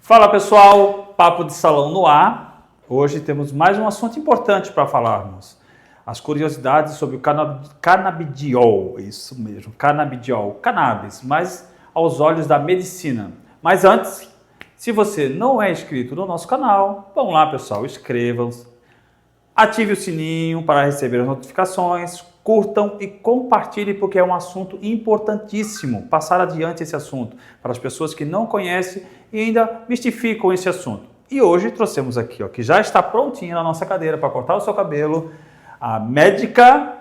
Fala pessoal, Papo de Salão no ar. Hoje temos mais um assunto importante para falarmos. As curiosidades sobre o canabidiol, isso mesmo, canabidiol, cannabis, mas aos olhos da medicina. Mas antes, se você não é inscrito no nosso canal, vamos lá pessoal, inscrevam-se, ative o sininho para receber as notificações, curtam e compartilhem porque é um assunto importantíssimo, passar adiante esse assunto para as pessoas que não conhecem e ainda mistificam esse assunto. E hoje trouxemos aqui, que já está prontinha na nossa cadeira para cortar o seu cabelo, a médica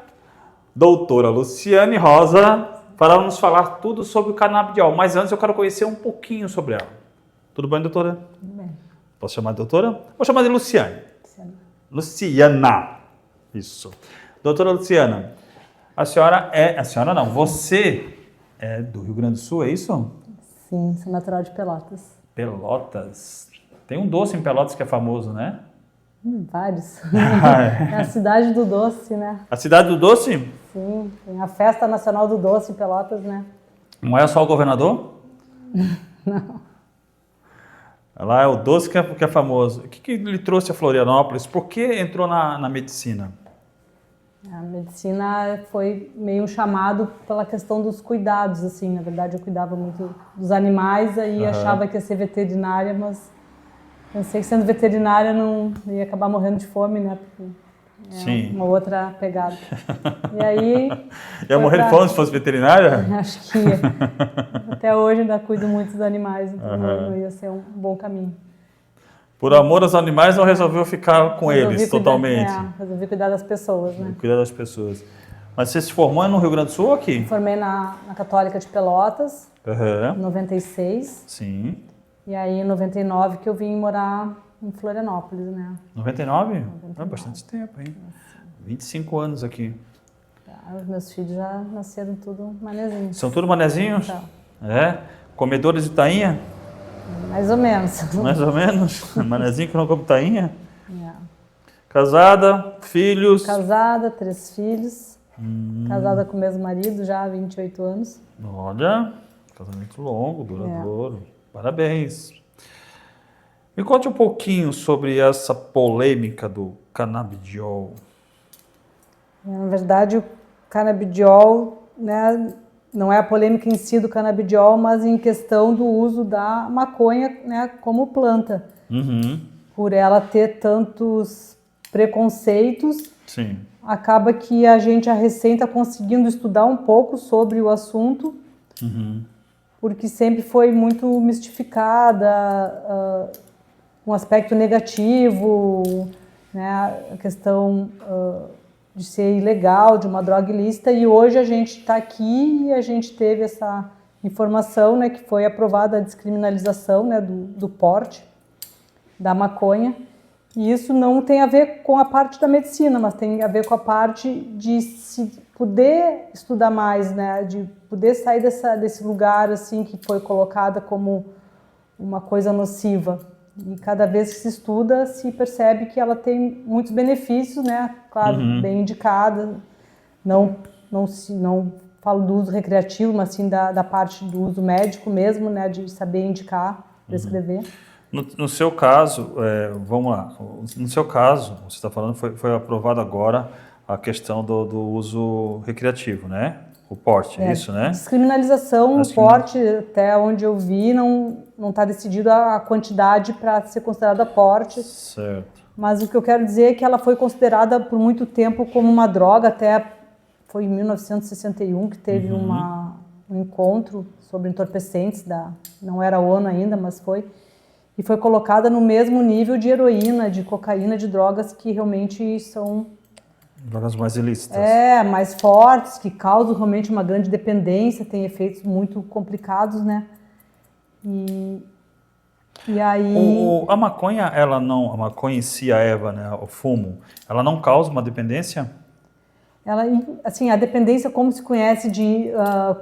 doutora Luciane Rosa, para nos falar tudo sobre o canabidiol. Mas antes eu quero conhecer um pouquinho sobre ela. Tudo bem, doutora? Tudo bem. Posso chamar de doutora? Vou chamar de Luciane. Luciana. Isso. Doutora Luciana, você é do Rio Grande do Sul, é isso? Sim, sou natural de Pelotas. Pelotas. Tem um doce em Pelotas que é famoso, né? Vários. É a cidade do doce, né? A cidade do doce? Sim, tem a Festa Nacional do Doce em Pelotas, né? Não é só o governador? Não. Lá é o doce que é famoso. O que lhe trouxe a Florianópolis? Por que entrou na medicina? A medicina foi meio um chamado pela questão dos cuidados, assim. Na verdade, eu cuidava muito dos animais, aí achava que ia ser veterinária, mas pensei que sendo veterinária não ia acabar morrendo de fome, né? Porque Sim. Uma outra pegada. E aí... Ia morrer de fome se fosse veterinária? Acho que ia. Até hoje ainda cuido muito dos animais, então não ia ser um bom caminho. Por amor aos animais, não resolveu ficar com eles totalmente? Resolvi cuidar das pessoas, né? Cuidar das pessoas. Mas você se formou no Rio Grande do Sul ou aqui? Formei na Católica de Pelotas, em 96. Sim. E aí, em 99, que eu vim morar em Florianópolis, né? 99? É bastante tempo, hein? 25 anos aqui. Os meus filhos já nasceram tudo manezinhos. São tudo manezinhos? Então. É? Comedores de tainha? Mais ou menos. Mais ou menos? Manezinho que não come tainha? É. Casada, filhos? Casada, 3 filhos. Casada com o mesmo marido já há 28 anos. Olha, casamento longo, duradouro. Parabéns. Me conte um pouquinho sobre essa polêmica do canabidiol. Na verdade, o canabidiol, né, não é a polêmica em si do canabidiol, mas em questão do uso da maconha, né, como planta. Por ela ter tantos preconceitos, Sim. acaba que a recém está conseguindo estudar um pouco sobre o assunto, porque sempre foi muito mistificada, um aspecto negativo, né, a questão de ser ilegal, de uma droga ilícita, e hoje a gente está aqui e a gente teve essa informação, né, que foi aprovada a descriminalização, né, do porte da maconha, e isso não tem a ver com a parte da medicina, mas tem a ver com a parte de se poder estudar mais, né, de poder sair desse lugar assim que foi colocada como uma coisa nociva. E cada vez que se estuda, se percebe que ela tem muitos benefícios, né? Claro, bem indicada. Não falo do uso recreativo, mas sim da parte do uso médico mesmo, né? De saber indicar, prescrever. No seu caso, vamos lá. No seu caso, você está falando, foi aprovado agora a questão do uso recreativo, né? O porte, é isso, né? Descriminalização, o porte, até onde eu vi, não está decidido a quantidade para ser considerada porte. Certo. Mas o que eu quero dizer é que ela foi considerada por muito tempo como uma droga, até foi em 1961 que teve um encontro sobre entorpecentes, não era a ONU ainda, mas foi, e foi colocada no mesmo nível de heroína, de cocaína, de drogas que realmente são... Drogas mais ilícitas. Mais fortes, que causam realmente uma grande dependência, tem efeitos muito complicados, né? E aí... A maconha, a maconha em si, a erva, né, o fumo, ela não causa uma dependência? Ela, assim, a dependência, como se conhece de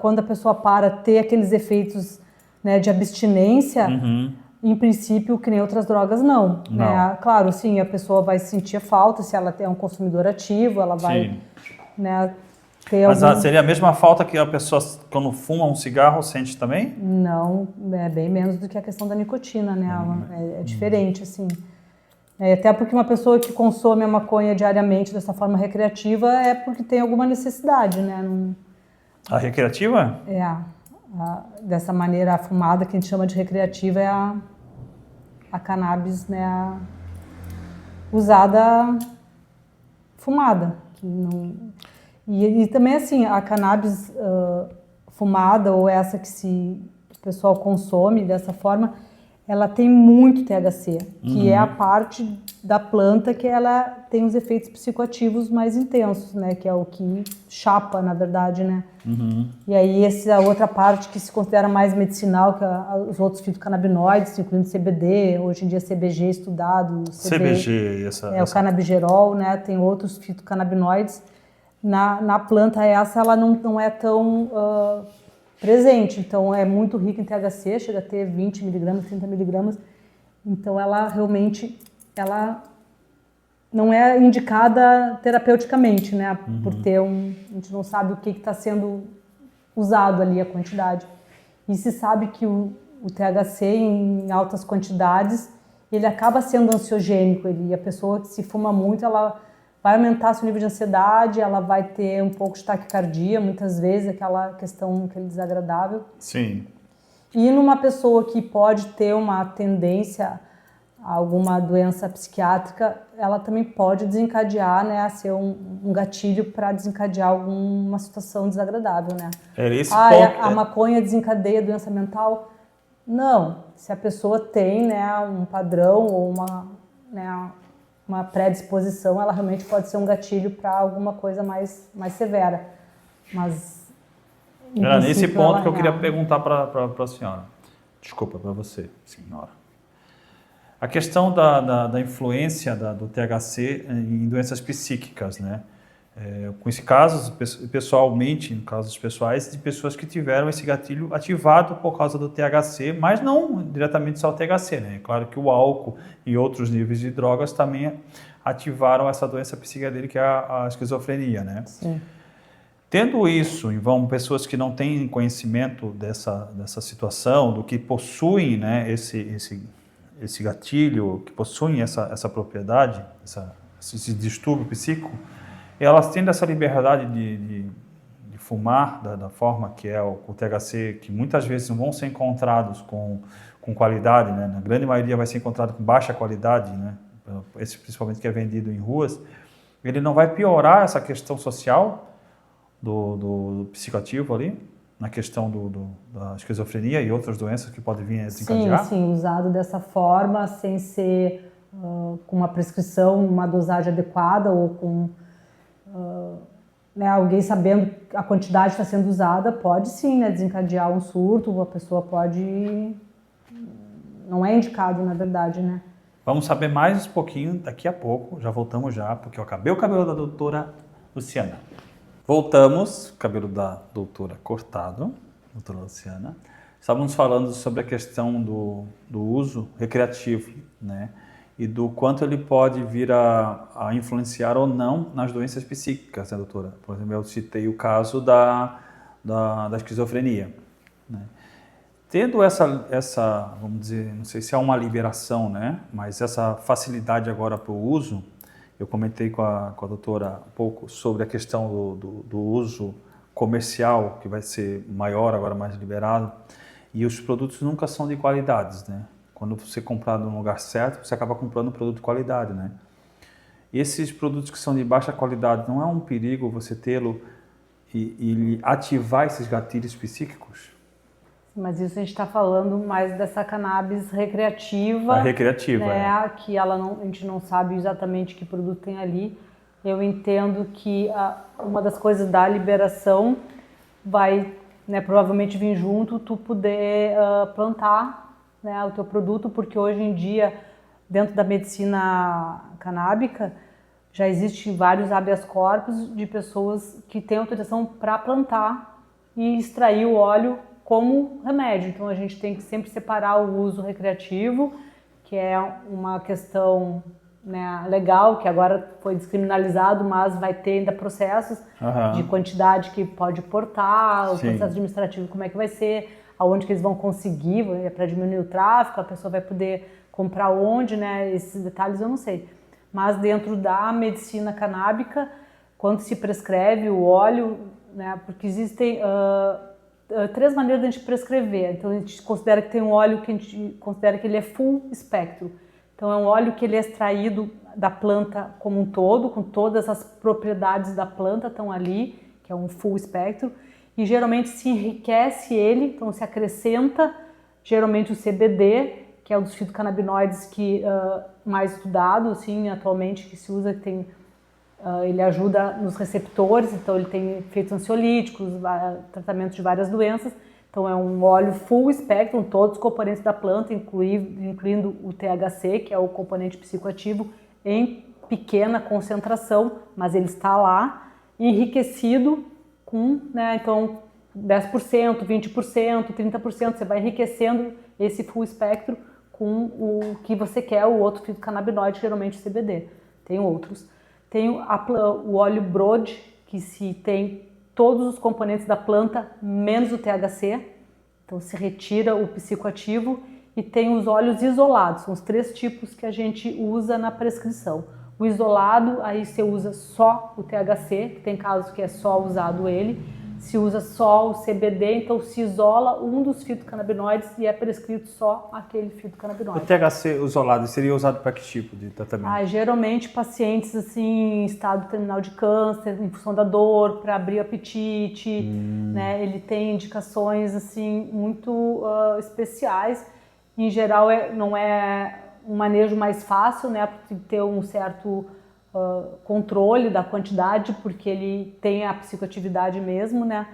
quando a pessoa para ter aqueles efeitos, né, de abstinência, em princípio, que nem outras drogas, não. Né? Claro, sim, a pessoa vai sentir falta se ela é um consumidor ativo, ela vai, né, Mas seria a mesma falta que a pessoa, quando fuma um cigarro, sente também? Não, é bem menos do que a questão da nicotina, né? É diferente, assim. Até porque uma pessoa que consome a maconha diariamente dessa forma recreativa é porque tem alguma necessidade, né? A recreativa? Dessa maneira, a fumada que a gente chama de recreativa é a cannabis, né? Usada fumada. Que não... e também, assim, a cannabis fumada ou essa que o pessoal consome dessa forma, ela tem muito THC, que é a parte da planta que ela tem os efeitos psicoativos mais intensos, né? Que é o que chapa, na verdade, né? E aí a outra parte que se considera mais medicinal, que os outros fitocannabinoides, incluindo CBD, hoje em dia CBG estudado, CBG, o canabigerol, né? Tem outros fitocannabinoides. Na planta ela não é tão presente, então é muito rica em THC, chega a ter 20 miligramas, 30 miligramas, então ela realmente não é indicada terapeuticamente, né? Por ter a gente não sabe o que está sendo usado ali, a quantidade. E se sabe que o THC em altas quantidades, ele acaba sendo ansiogênico, a pessoa que se fuma muito, ela vai aumentar seu nível de ansiedade, ela vai ter um pouco de taquicardia, muitas vezes, aquele desagradável. Sim. E numa pessoa que pode ter uma tendência a alguma doença psiquiátrica, ela também pode desencadear, né, a ser um gatilho para desencadear alguma situação desagradável, né? A maconha desencadeia doença mental? Não. Se a pessoa tem, né, um padrão ou uma predisposição, ela realmente pode ser um gatilho para alguma coisa mais severa. Mas era nesse ponto que eu queria perguntar para a senhora. Desculpa, para você, senhora. A questão da influência do THC em doenças psíquicas, né? Com esse caso, pessoalmente, em casos pessoais, de pessoas que tiveram esse gatilho ativado por causa do THC, mas não diretamente só o THC, né? Claro que o álcool e outros níveis de drogas também ativaram essa doença psíquica dele, que é a esquizofrenia, né? Sim. Tendo isso em vão, pessoas que não têm conhecimento dessa situação, do que possuem, né, esse gatilho, que possuem essa propriedade, esse distúrbio psíquico, elas tendo essa liberdade de fumar da forma que é o THC, que muitas vezes não vão ser encontrados com qualidade, né? Na grande maioria vai ser encontrado com baixa qualidade, né? Esse principalmente que é vendido em ruas, ele não vai piorar essa questão social do psicoativo ali, na questão da esquizofrenia e outras doenças que podem vir a desencadear? Sim, usado dessa forma, sem ser com uma prescrição, uma dosagem adequada ou com alguém sabendo a quantidade está sendo usada, pode sim, né, desencadear um surto, a pessoa pode... Não é indicado, na verdade, né? Vamos saber mais um pouquinho daqui a pouco, já voltamos já, porque eu acabei o cabelo da doutora Luciana. Voltamos, cabelo da doutora cortado, doutora Luciana. Estávamos falando sobre a questão do uso recreativo, né? E do quanto ele pode vir a influenciar ou não nas doenças psíquicas, né, doutora? Por exemplo, eu citei o caso da esquizofrenia, né? Tendo essa, vamos dizer, não sei se é uma liberação, né? Mas essa facilidade agora para o uso, eu comentei com a doutora um pouco sobre a questão do uso comercial, que vai ser maior, agora mais liberado, e os produtos nunca são de qualidades, né? Quando você comprar no lugar certo, você acaba comprando um produto de qualidade, né? E esses produtos que são de baixa qualidade, não é um perigo você tê-lo e ativar esses gatilhos psíquicos? Mas isso a gente está falando mais dessa cannabis recreativa. A recreativa, né, que a gente não sabe exatamente que produto tem ali. Eu entendo que uma das coisas da liberação vai, né, provavelmente vir junto tu poder plantar, né, o teu produto, porque hoje em dia, dentro da medicina canábica, já existem vários habeas corpus de pessoas que têm autorização para plantar e extrair o óleo como remédio. Então a gente tem que sempre separar o uso recreativo, que é uma questão né, legal, que agora foi descriminalizado, mas vai ter ainda processos de quantidade que pode portar, o processo administrativo, como é que vai ser, aonde que eles vão conseguir, para diminuir o tráfico, a pessoa vai poder comprar onde, né, esses detalhes eu não sei. Mas dentro da medicina canábica, quando se prescreve o óleo, né, porque existem 3 maneiras de a gente prescrever. Então a gente considera que tem um óleo que a gente considera que ele é full espectro. Então é um óleo que ele é extraído da planta como um todo, com todas as propriedades da planta estão ali, que é um full espectro, e geralmente se enriquece ele, então se acrescenta geralmente o CBD, que é um dos fitocannabinoides que mais estudado, assim, atualmente, que se usa, que tem, ele ajuda nos receptores, então ele tem efeitos ansiolíticos, tratamento de várias doenças. Então é um óleo full spectrum, todos os componentes da planta, incluindo o THC, que é o componente psicoativo, em pequena concentração, mas ele está lá, enriquecido com, né, então 10%, 20%, 30%, você vai enriquecendo esse full espectro com o que você quer, o outro fitocannabinoide, geralmente o CBD. Tem outros. Tem o óleo Broad, que se tem todos os componentes da planta, menos o THC, então se retira o psicoativo, e tem os óleos isolados, são os 3 tipos que a gente usa na prescrição. O isolado, aí você usa só o THC, que tem casos que é só usado ele, se usa só o CBD, então se isola um dos fitocannabinoides e é prescrito só aquele fitocannabinoide. O THC isolado seria usado para que tipo de tratamento? Geralmente pacientes assim, em estado terminal de câncer, em função da dor, para abrir o apetite, né? Ele tem indicações assim muito especiais. Em geral não é um manejo mais fácil, né? Porque tem que ter um certo controle da quantidade, porque ele tem a psicoatividade mesmo, né?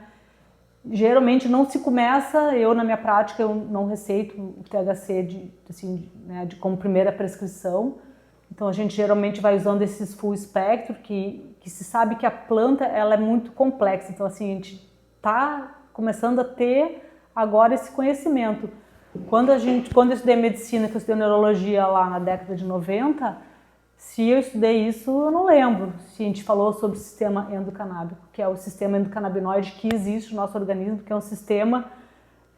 Geralmente não se começa, eu na minha prática eu não receito o THC como primeira prescrição, então a gente geralmente vai usando esses full espectro, que se sabe que a planta ela é muito complexa, então assim, a gente está começando a ter agora esse conhecimento. Quando eu estudei medicina, que eu estudei neurologia lá na década de 90, se eu estudei isso, eu não lembro se a gente falou sobre o sistema endocanábico, que é o sistema endocannabinoide que existe no nosso organismo, que é um sistema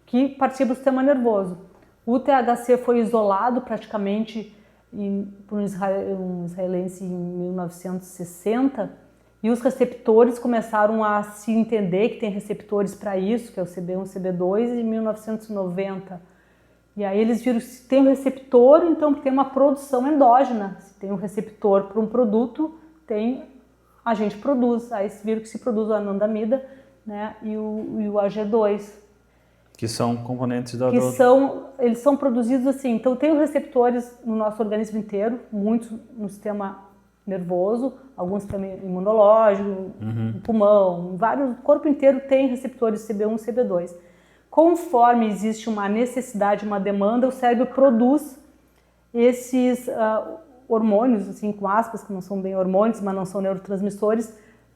que participa do sistema nervoso. O THC foi isolado praticamente por um israelense em 1960, e os receptores começaram a se entender que tem receptores para isso, que é o CB1 e CB2, em 1990. E aí eles viram que se tem um receptor, então tem uma produção endógena. Se tem um receptor para um produto, a gente produz. Aí eles viram que se produz a anandamida, né, e o AG2. Que são componentes da Eles são produzidos assim. Então tem os receptores no nosso organismo inteiro, muitos no sistema nervoso, alguns também imunológico, no pulmão, o corpo inteiro tem receptores CB1 e CB2. Conforme existe uma necessidade, uma demanda, o cérebro produz esses hormônios, assim, com aspas, que não são bem hormônios, mas não são neurotransmissores,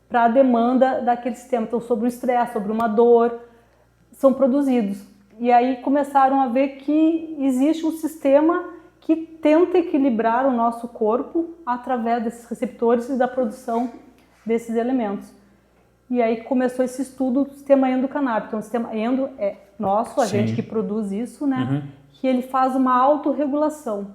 para a demanda daquele sistema. Então, sobre o estresse, sobre uma dor, são produzidos. E aí começaram a ver que existe um sistema que tenta equilibrar o nosso corpo através desses receptores e da produção desses elementos. E aí começou esse estudo do sistema endocanábico. Então, o sistema endo é nosso, a gente que produz isso, né? Que ele faz uma autorregulação.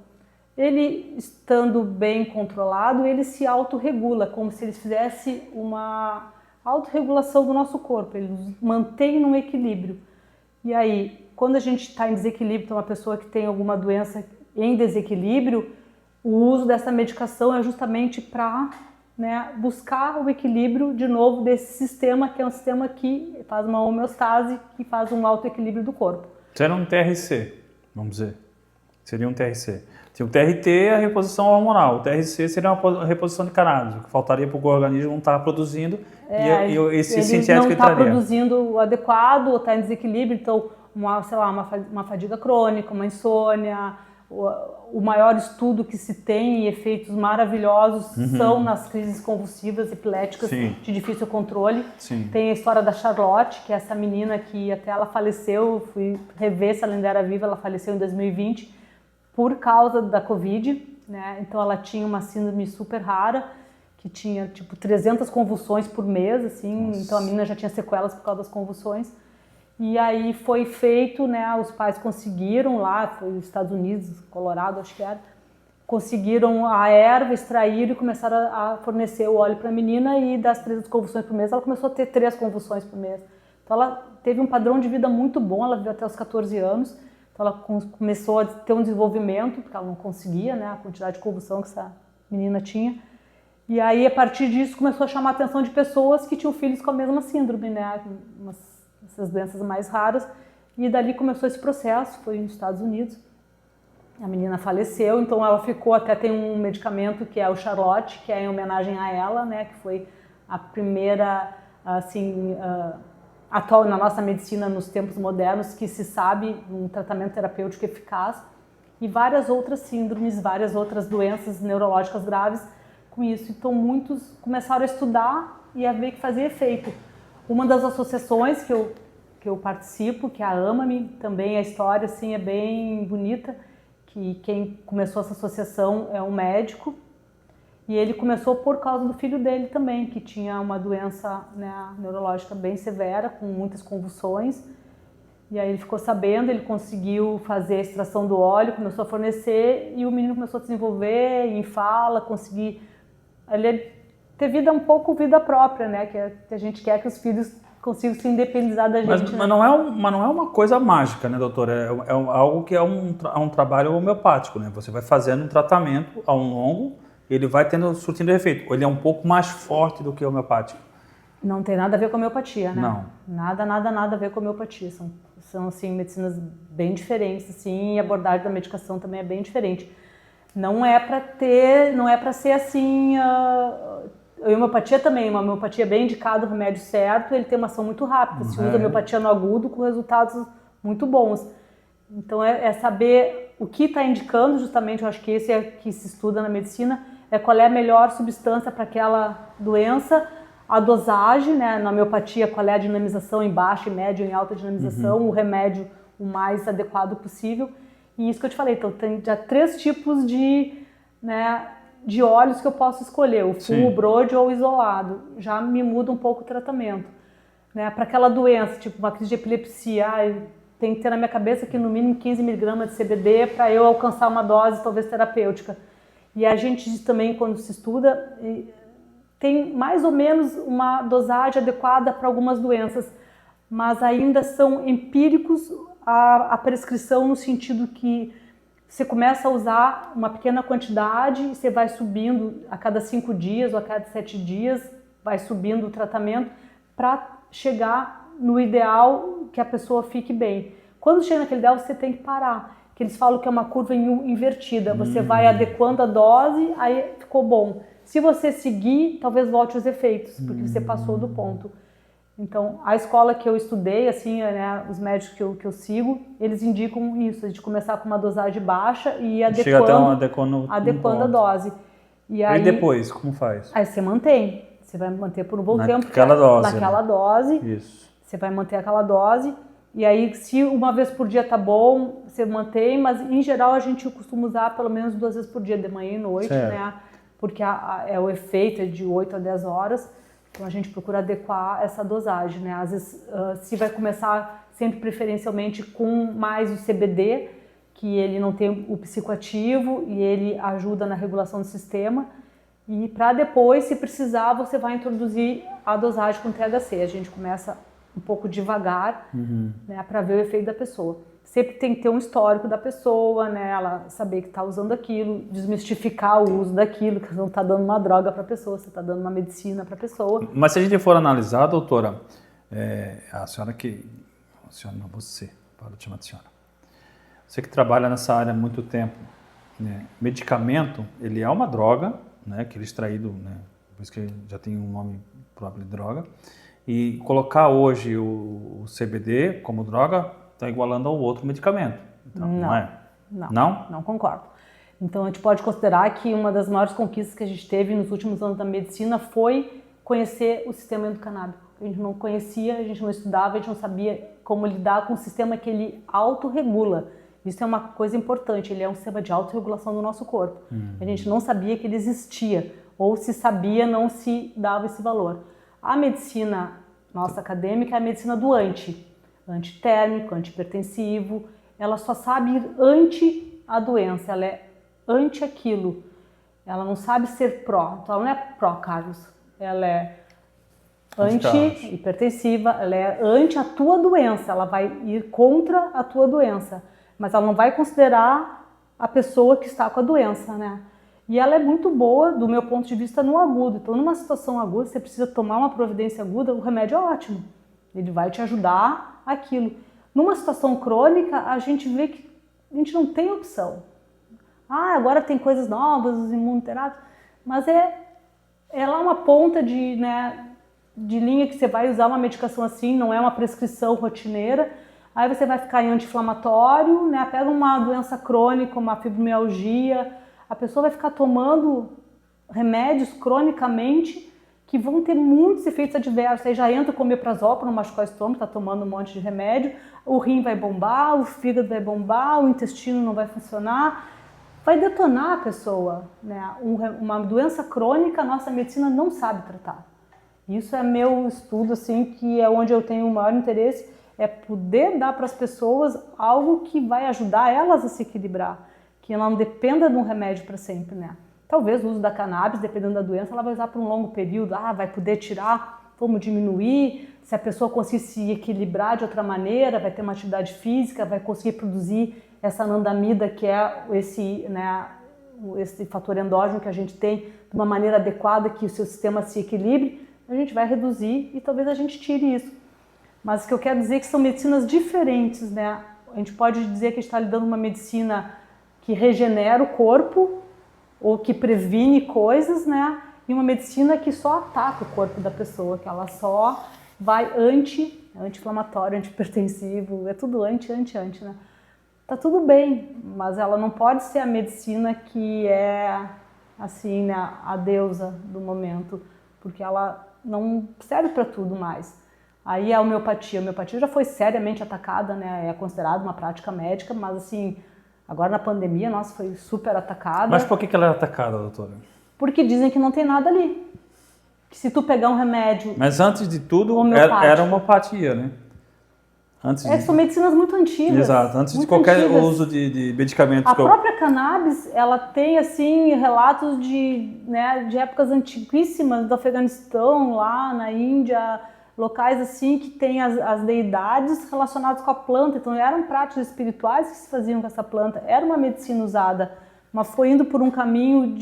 Ele, estando bem controlado, ele se autorregula, como se ele fizesse uma autorregulação do nosso corpo. Ele nos mantém num equilíbrio. E aí, quando a gente está em desequilíbrio, então uma pessoa que tem alguma doença em desequilíbrio, o uso dessa medicação é justamente para, né, buscar o equilíbrio de novo desse sistema, que é um sistema que faz uma homeostase, que faz um autoequilíbrio do corpo. Seria um TRC, vamos dizer. Seria um TRC. O TRT é a reposição hormonal, o TRC seria uma reposição de cannabis, o que faltaria para o organismo não estar produzindo e esse sintético ele não está produzindo o adequado ou está em desequilíbrio, então uma fadiga crônica, uma insônia. O maior estudo que se tem e efeitos maravilhosos são nas crises convulsivas, epiléticas, de difícil controle. Tem a história da Charlotte, que é essa menina que até ela faleceu, fui rever se ela ainda era viva, ela faleceu em 2020 por causa da Covid. né? Então ela tinha uma síndrome super rara, que tinha tipo 300 convulsões por mês, assim. Nossa. Então a menina já tinha sequelas por causa das convulsões. E aí foi feito, né? Os pais conseguiram lá, foi nos Estados Unidos, Colorado, acho que era, conseguiram a erva, extraíram e começaram a fornecer o óleo para a menina, e das 300 convulsões por mês, ela começou a ter 3 convulsões por mês. Então ela teve um padrão de vida muito bom, ela viveu até os 14 anos, então ela começou a ter um desenvolvimento, porque ela não conseguia, né, a quantidade de convulsão que essa menina tinha. E aí, a partir disso, começou a chamar a atenção de pessoas que tinham filhos com a mesma síndrome, né, essas doenças mais raras, e dali começou esse processo, foi nos Estados Unidos. A menina faleceu, então ela ficou, até tem um medicamento que é o Charlotte, que é em homenagem a ela, né, que foi a primeira, assim, atual na nossa medicina nos tempos modernos, que se sabe um tratamento terapêutico eficaz, e várias outras síndromes, várias outras doenças neurológicas graves com isso. Então muitos começaram a estudar e a ver que fazia efeito. Uma das associações que eu participo, que é a AMA-me, também a história assim, é bem bonita, que quem começou essa associação é um médico, e ele começou por causa do filho dele também, que tinha uma doença, né, neurológica bem severa, com muitas convulsões. E aí ele ficou sabendo, ele conseguiu fazer a extração do óleo, começou a fornecer, e o menino começou a desenvolver em fala, conseguir ele ter vida, um pouco vida própria, né, que a gente quer que os filhos consigam se independizar da gente. Mas não é uma coisa mágica, né, doutora? É algo que é um trabalho homeopático, né? Você vai fazendo um tratamento ao longo, ele vai surtindo efeito. Ele é um pouco mais forte do que o homeopático. Não tem nada a ver com a homeopatia, né? Não. Nada a ver com a homeopatia. São assim, medicinas bem diferentes, assim, e a abordagem da medicação também é bem diferente. Não é para ser assim... A homeopatia também, uma homeopatia bem indicada, o remédio certo, ele tem uma ação muito rápida. Se usa a homeopatia no agudo com resultados muito bons. Então é saber o que está indicando, justamente, eu acho que esse é que se estuda na medicina, é qual é a melhor substância para aquela doença, a dosagem, né, na homeopatia, qual é a dinamização em baixa, em média, em alta dinamização, o remédio o mais adequado possível. E isso que eu te falei, então tem já 3 tipos de, né, de óleos que eu posso escolher, o full, o broad ou o isolado. Já me muda um pouco o tratamento, né? Para aquela doença, tipo uma crise de epilepsia, tem que ter na minha cabeça que no mínimo 15 mg de CBD para eu alcançar uma dose talvez terapêutica. E a gente diz também, quando se estuda, tem mais ou menos uma dosagem adequada para algumas doenças, mas ainda são empíricos a prescrição, no sentido que você começa a usar uma pequena quantidade e você vai subindo a cada 5 dias ou a cada 7 dias, vai subindo o tratamento para chegar no ideal que a pessoa fique bem. Quando chega naquele ideal, você tem que parar, que eles falam que é uma curva invertida, você vai adequando a dose, aí ficou bom. Se você seguir, talvez volte os efeitos, porque você passou do ponto. Então, a escola que eu estudei, assim, né, os médicos que eu sigo, eles indicam isso, de começar com uma dosagem baixa e ir adequando a dose. E depois, como faz? Aí você mantém. Você vai manter por um bom tempo. Naquela dose. Isso. Você vai manter aquela dose. E aí, se uma vez por dia tá bom, você mantém, mas em geral a gente costuma usar pelo menos 2 vezes por dia, de manhã e noite, né? Porque o efeito é de 8 a 10 horas. Então a gente procura adequar essa dosagem, né? Às vezes se vai começar sempre preferencialmente com mais o CBD, que ele não tem o psicoativo e ele ajuda na regulação do sistema. E para depois, se precisar, você vai introduzir a dosagem com THC. A gente começa um pouco devagar, né, para ver o efeito da pessoa. Sempre tem que ter um histórico da pessoa, né, ela saber que está usando aquilo, desmistificar o uso daquilo, que você não está dando uma droga para a pessoa, você está dando uma medicina para a pessoa. Mas se a gente for analisar, doutora, você, para te chamar de senhora, você que trabalha nessa área há muito tempo, né, medicamento, ele é uma droga, né, que ele é extraído, né, por isso que já tem um nome próprio de droga, e colocar hoje o CBD como droga está igualando ao outro medicamento. Então, não é? Não concordo. Então a gente pode considerar que uma das maiores conquistas que a gente teve nos últimos anos da medicina foi conhecer o sistema endocanábico. A gente não conhecia, a gente não estudava, a gente não sabia como lidar com um sistema que ele autorregula. Isso é uma coisa importante, ele é um sistema de autorregulação do nosso corpo. A gente não sabia que ele existia, ou se sabia, não se dava esse valor. A medicina nossa acadêmica é a medicina do antitérmico, antihipertensivo, ela só sabe ir ante a doença, ela é ante aquilo. Ela não sabe ser pró. Então ela não é pró, Carlos. Ela é anti-hipertensiva, ela é ante a tua doença, ela vai ir contra a tua doença. Mas ela não vai considerar a pessoa que está com a doença, né? E ela é muito boa, do meu ponto de vista, no agudo. Então, numa situação aguda, você precisa tomar uma providência aguda, o remédio é ótimo. Ele vai te ajudar aquilo. Numa situação crônica, a gente vê que a gente não tem opção. Ah, agora tem coisas novas, os imunoterápicos, mas ela é uma ponta de linha que você vai usar uma medicação assim, não é uma prescrição rotineira. Aí você vai ficar em anti-inflamatório, né? Pega uma doença crônica, uma fibromialgia, a pessoa vai ficar tomando remédios cronicamente que vão ter muitos efeitos adversos. Aí já entra com omeprazol para não machucar o estômago, está tomando um monte de remédio, o rim vai bombar, o fígado vai bombar, o intestino não vai funcionar, vai detonar a pessoa, né? Uma doença crônica a nossa medicina não sabe tratar. Isso é meu estudo, assim, que é onde eu tenho o maior interesse, é poder dar para as pessoas algo que vai ajudar elas a se equilibrar, que ela não dependa de um remédio para sempre, né? Talvez o uso da cannabis, dependendo da doença, ela vai usar por um longo período, vai poder tirar, vamos diminuir, se a pessoa conseguir se equilibrar de outra maneira, vai ter uma atividade física, vai conseguir produzir essa anandamida, que é esse fator endógeno que a gente tem, de uma maneira adequada, que o seu sistema se equilibre, a gente vai reduzir e talvez a gente tire isso. Mas o que eu quero dizer é que são medicinas diferentes, né? A gente pode dizer que a gente está lidando com uma medicina que regenera o corpo ou que previne coisas, né? E uma medicina que só ataca o corpo da pessoa, que ela só vai anti-inflamatório, antihipertensivo, é tudo anti, né? Tá tudo bem, mas ela não pode ser a medicina que é, assim, né, a deusa do momento, porque ela não serve para tudo mais. Aí a homeopatia já foi seriamente atacada, né? É considerada uma prática médica, mas assim, agora na pandemia, nossa, foi super atacada. Mas por que ela é atacada, doutora? Porque dizem que não tem nada ali. Que se tu pegar um remédio... Mas antes de tudo, era homeopatia, né? São medicinas muito antigas. Exato, antes de qualquer uso de medicamentos. A própria cannabis, ela tem, assim, relatos de épocas antiguíssimas, do Afeganistão, lá na Índia, locais assim que tem as deidades relacionadas com a planta. Então eram práticas espirituais que se faziam com essa planta, era uma medicina usada, mas foi indo por um caminho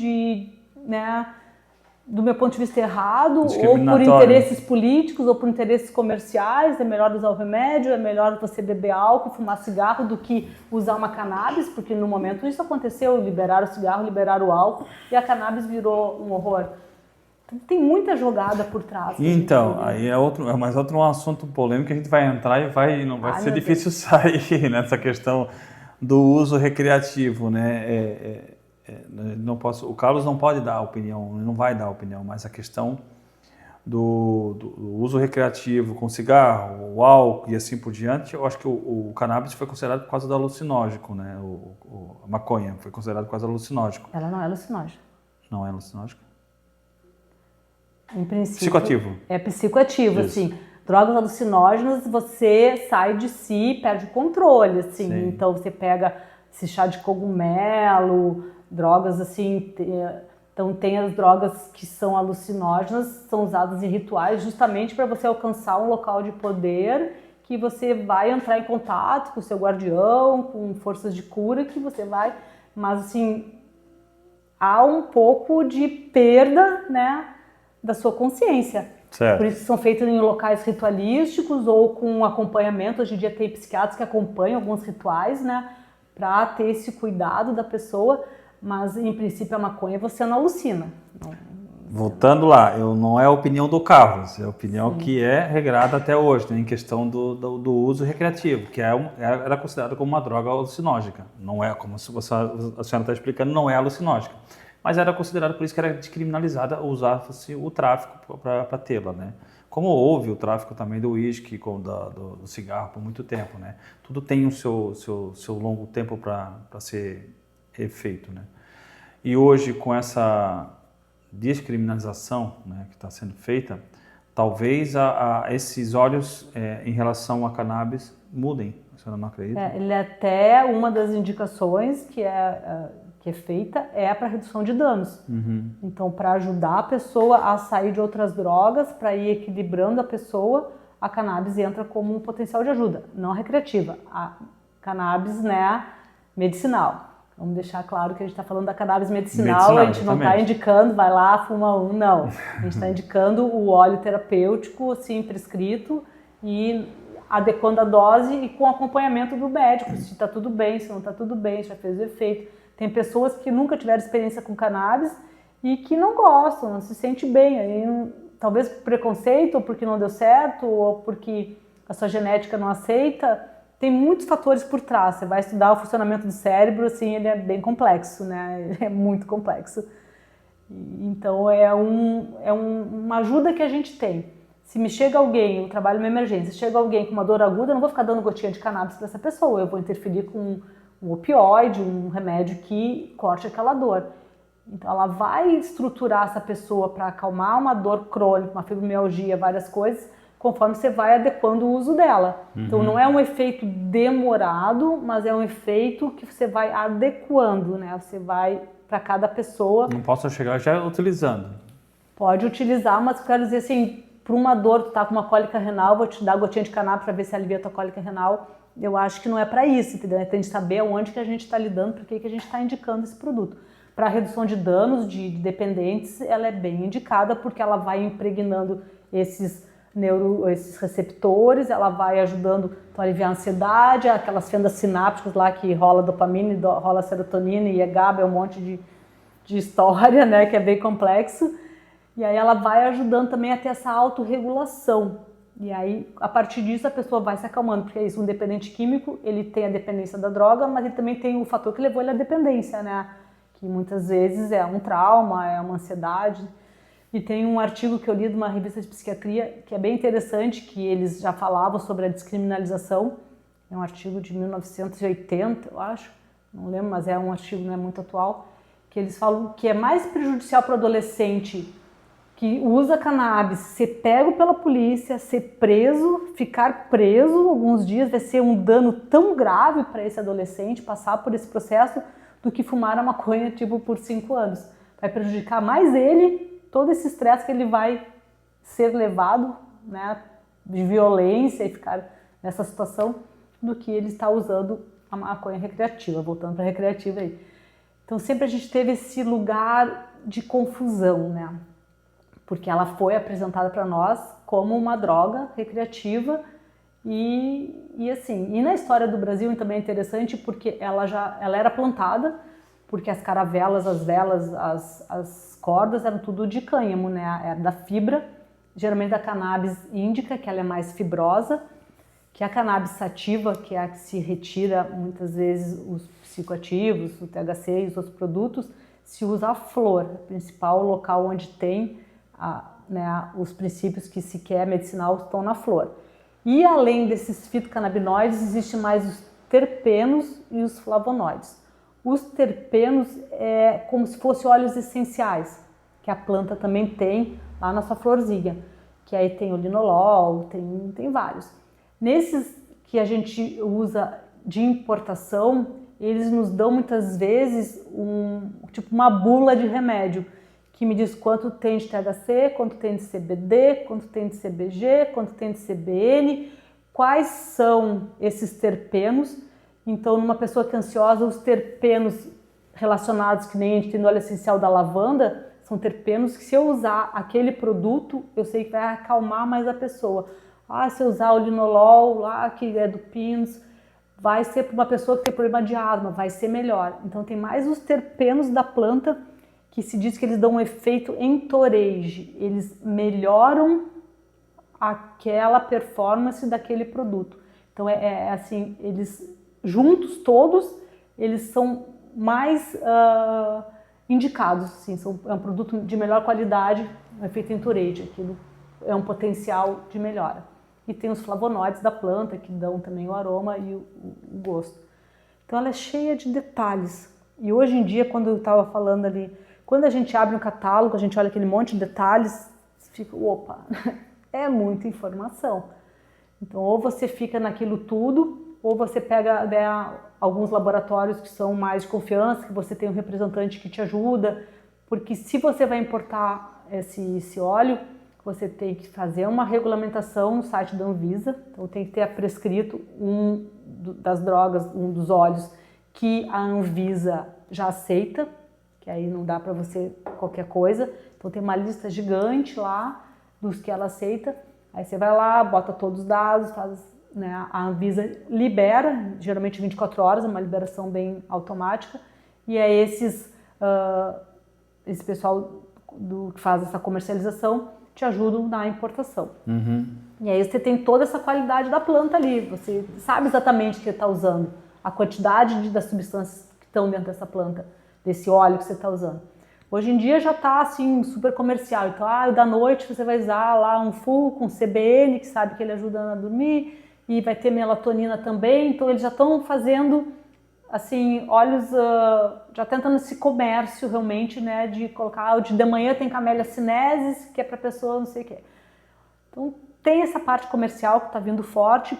do meu ponto de vista errado, ou por interesses políticos, ou por interesses comerciais. É melhor usar o remédio, é melhor você beber álcool, fumar cigarro do que usar uma cannabis, porque no momento isso aconteceu, liberaram o cigarro, liberaram o álcool e a cannabis virou um horror. Tem muita jogada por trás. Então, aí é mais outro assunto polêmico que a gente vai entrar e não vai ser difícil sair nessa questão do uso recreativo, né? O Carlos não pode dar opinião, não vai dar opinião, mas a questão do uso recreativo com cigarro, o álcool e assim por diante, eu acho que o cannabis foi considerado por causa do alucinógeno, né? A maconha foi considerada por causa do alucinógeno. Ela não é alucinógena. Não é alucinógeno? Em princípio, psicoativo. É psicoativo, isso. Assim. Drogas alucinógenas, você sai de si, perde o controle, assim. Sim. Então você pega esse chá de cogumelo, drogas assim. Então tem as drogas que são alucinógenas, são usadas em rituais justamente para você alcançar um local de poder, que você vai entrar em contato com o seu guardião, com forças de cura, que você vai... Mas assim, há um pouco de perda, né, da sua consciência. Certo. Por isso são feitos em locais ritualísticos ou com acompanhamento. Hoje em dia tem psiquiatras que acompanham alguns rituais, né, para ter esse cuidado da pessoa, mas em princípio a maconha você não alucina. Voltando lá, não é a opinião do Carlos, é a opinião que é regrada até hoje, né, em questão do uso recreativo, que era considerada como uma droga alucinógena. Não é, como a senhora está explicando, não é alucinógena. mas era considerado, por isso que era descriminalizada, usava-se o tráfico para tê-la, né? Como houve o tráfico também do uísque, do cigarro por muito tempo, né? Tudo tem o seu longo tempo para ser feito, né? E hoje, com essa descriminalização, né, que está sendo feita, talvez esses olhos em relação a cannabis mudem. Você não acredita? Ele até uma das indicações que é feita é para redução de danos. Então, para ajudar a pessoa a sair de outras drogas, para ir equilibrando a pessoa, a cannabis entra como um potencial de ajuda, não recreativa. A cannabis, né, medicinal. Vamos deixar claro que a gente está falando da cannabis medicinal, a gente não está indicando, vai lá, fuma um, não. A gente está indicando o óleo terapêutico, assim, prescrito e adequando a dose e com acompanhamento do médico, se está tudo bem, se não está tudo bem, se já fez o efeito. Tem pessoas que nunca tiveram experiência com cannabis e que não gostam, não se sente bem. Aí, talvez por preconceito, ou porque não deu certo, ou porque a sua genética não aceita. Tem muitos fatores por trás. Você vai estudar o funcionamento do cérebro, assim, ele é bem complexo, né? Ele é muito complexo. Então, uma ajuda que a gente tem. Se me chega alguém, eu trabalho numa emergência, se chega alguém com uma dor aguda, eu não vou ficar dando gotinha de cannabis para essa pessoa. Eu vou interferir com um opioide, um remédio que corte aquela dor. Então, ela vai estruturar essa pessoa para acalmar uma dor crônica, uma fibromialgia, várias coisas, conforme você vai adequando o uso dela. Então, não é um efeito demorado, mas é um efeito que você vai adequando, né? Você vai para cada pessoa. Não posso chegar já utilizando. Pode utilizar, mas quero dizer assim, para uma dor, tu tá com uma cólica renal, vou te dar gotinha de cannabis para ver se alivia a tua cólica renal. Eu acho que não é para isso, entendeu? Tem de saber onde que a gente está lidando, por que a gente está indicando esse produto. Para redução de danos de dependentes, ela é bem indicada porque ela vai impregnando esses receptores, ela vai ajudando a aliviar a ansiedade, aquelas fendas sinápticas lá que rola dopamina, rola serotonina e GABA, é um monte de história, né, que é bem complexo. E aí ela vai ajudando também a ter essa autorregulação. E aí, a partir disso, a pessoa vai se acalmando, porque é isso, um dependente químico, ele tem a dependência da droga, mas ele também tem o fator que levou ele à dependência, né, que muitas vezes é um trauma, é uma ansiedade. E tem um artigo que eu li de uma revista de psiquiatria que é bem interessante, que eles já falavam sobre a descriminalização. É um artigo de 1980, eu acho, não lembro, mas é um artigo não é muito atual, que eles falam que é mais prejudicial para o adolescente que usa cannabis ser pego pela polícia, ser preso, ficar preso alguns dias, vai ser um dano tão grave para esse adolescente passar por esse processo do que fumar a maconha tipo por 5 anos. Vai prejudicar mais ele, todo esse estresse que ele vai ser levado, né, de violência e ficar nessa situação, do que ele está usando a maconha recreativa, voltando para a recreativa aí. Então sempre a gente teve esse lugar de confusão, né, porque ela foi apresentada para nós como uma droga recreativa e assim, e na história do Brasil também é interessante porque ela era plantada, porque as caravelas, as velas, as cordas eram tudo de cânhamo, né? Era da fibra, geralmente da cannabis índica, que ela é mais fibrosa, que a cannabis sativa, que é a que se retira muitas vezes os psicoativos, o THC e os outros produtos, se usa a flor, o principal local onde tem os princípios que se quer medicinal estão na flor. E além desses fitocannabinoides, existem mais os terpenos e os flavonoides. Os terpenos é como se fossem óleos essenciais, que a planta também tem lá na sua florzinha, que aí tem o linolol, tem vários. Nesses que a gente usa de importação, eles nos dão muitas vezes tipo uma bula de remédio, que me diz quanto tem de THC, quanto tem de CBD, quanto tem de CBG, quanto tem de CBN, quais são esses terpenos. Então, numa pessoa que é ansiosa, os terpenos relacionados, que nem a gente tem no óleo essencial da lavanda, são terpenos que se eu usar aquele produto, eu sei que vai acalmar mais a pessoa. Se eu usar o linolol lá, que é do Pinos, vai ser para uma pessoa que tem problema de asma, vai ser melhor. Então, tem mais os terpenos da planta, que se diz que eles dão um efeito entourage, eles melhoram aquela performance daquele produto. Então, assim, eles juntos todos, eles são mais indicados, assim, é um produto de melhor qualidade, é feito em Turete, aquilo é um potencial de melhora. E tem os flavonoides da planta, que dão também o aroma e o gosto. Então ela é cheia de detalhes. E hoje em dia, quando eu estava falando ali, quando a gente abre um catálogo, a gente olha aquele monte de detalhes, fica, opa, é muita informação. Então ou você fica naquilo tudo, ou você pega, né, alguns laboratórios que são mais de confiança, que você tem um representante que te ajuda, porque se você vai importar esse óleo, você tem que fazer uma regulamentação no site da Anvisa, então tem que ter prescrito das drogas, um dos óleos que a Anvisa já aceita, que aí não dá para você qualquer coisa, então tem uma lista gigante lá dos que ela aceita, aí você vai lá, bota todos os dados, faz, né, a Anvisa libera, geralmente 24 horas, é uma liberação bem automática, e é esse pessoal que faz essa comercialização te ajudam na importação. E aí você tem toda essa qualidade da planta ali, você sabe exatamente o que está usando, a quantidade das substâncias que estão dentro dessa planta, desse óleo que você está usando. Hoje em dia já está assim, super comercial, então da noite você vai usar lá um full com CBN, que sabe que ele ajuda a dormir, e vai ter melatonina também, então eles já estão fazendo assim, óleos, já tentando esse comércio realmente, né, de colocar, o de manhã tem camélia sinensis, que é para pessoa não sei o quê. Então tem essa parte comercial que está vindo forte,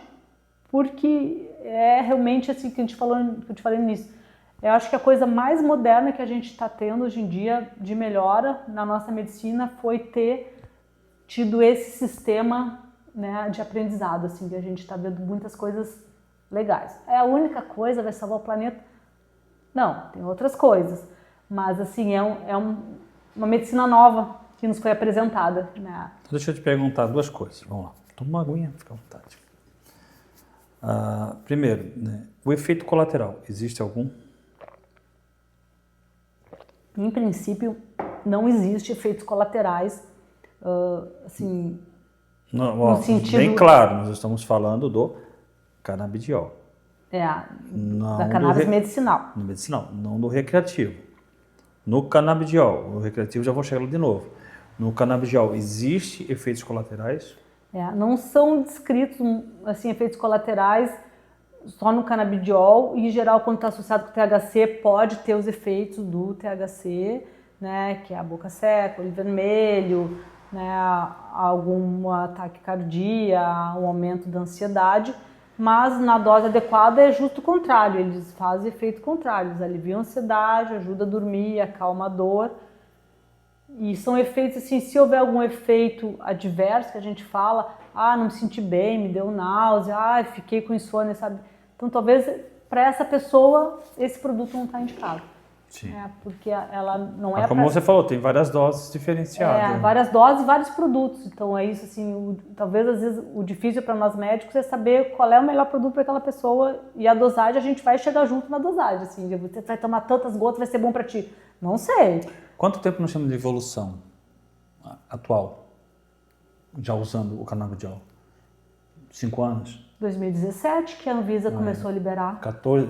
porque é realmente assim que eu te falei no início. Eu acho que a coisa mais moderna que a gente está tendo hoje em dia de melhora na nossa medicina foi ter tido esse sistema, né, de aprendizado, assim, que a gente está vendo muitas coisas legais. É a única coisa, vai salvar o planeta? Não, tem outras coisas. Mas, assim, uma medicina nova que nos foi apresentada. Né? Deixa eu te perguntar duas coisas. Vamos lá. Toma uma aguinha, fica à vontade. Primeiro, né, o efeito colateral, existe algum? Em princípio, não existe efeitos colaterais, assim, não, no sentido... Bem claro, nós estamos falando do canabidiol. Da cannabis medicinal. No medicinal, não do recreativo. No canabidiol, no recreativo já vou chegar lá de novo. No canabidiol, existe efeitos colaterais? Não são descritos assim, efeitos colaterais só no canabidiol, e em geral quando está associado com o THC pode ter os efeitos do THC, né, que é a boca seca, olho vermelho, né, algum ataque cardíaco, um aumento da ansiedade, mas na dose adequada é justo o contrário, eles fazem efeito contrário, eles aliviam a ansiedade, ajudam a dormir, acalma a dor, e são efeitos assim, se houver algum efeito adverso que a gente fala, não me senti bem, me deu náusea, fiquei com insônia, sabe? Então talvez para essa pessoa esse produto não está indicado. Sim. Porque ela não Mas como você falou, tem várias doses diferenciadas. Várias doses, vários produtos. Então é isso, assim, talvez às vezes o difícil para nós médicos é saber qual é o melhor produto para aquela pessoa, e a dosagem a gente vai chegar junto na dosagem. Assim, você vai tomar tantas gotas, vai ser bom para ti. Não sei. Quanto tempo nós temos de evolução atual, já usando o canabidiol? 5 anos? 2017 que a Anvisa começou a liberar.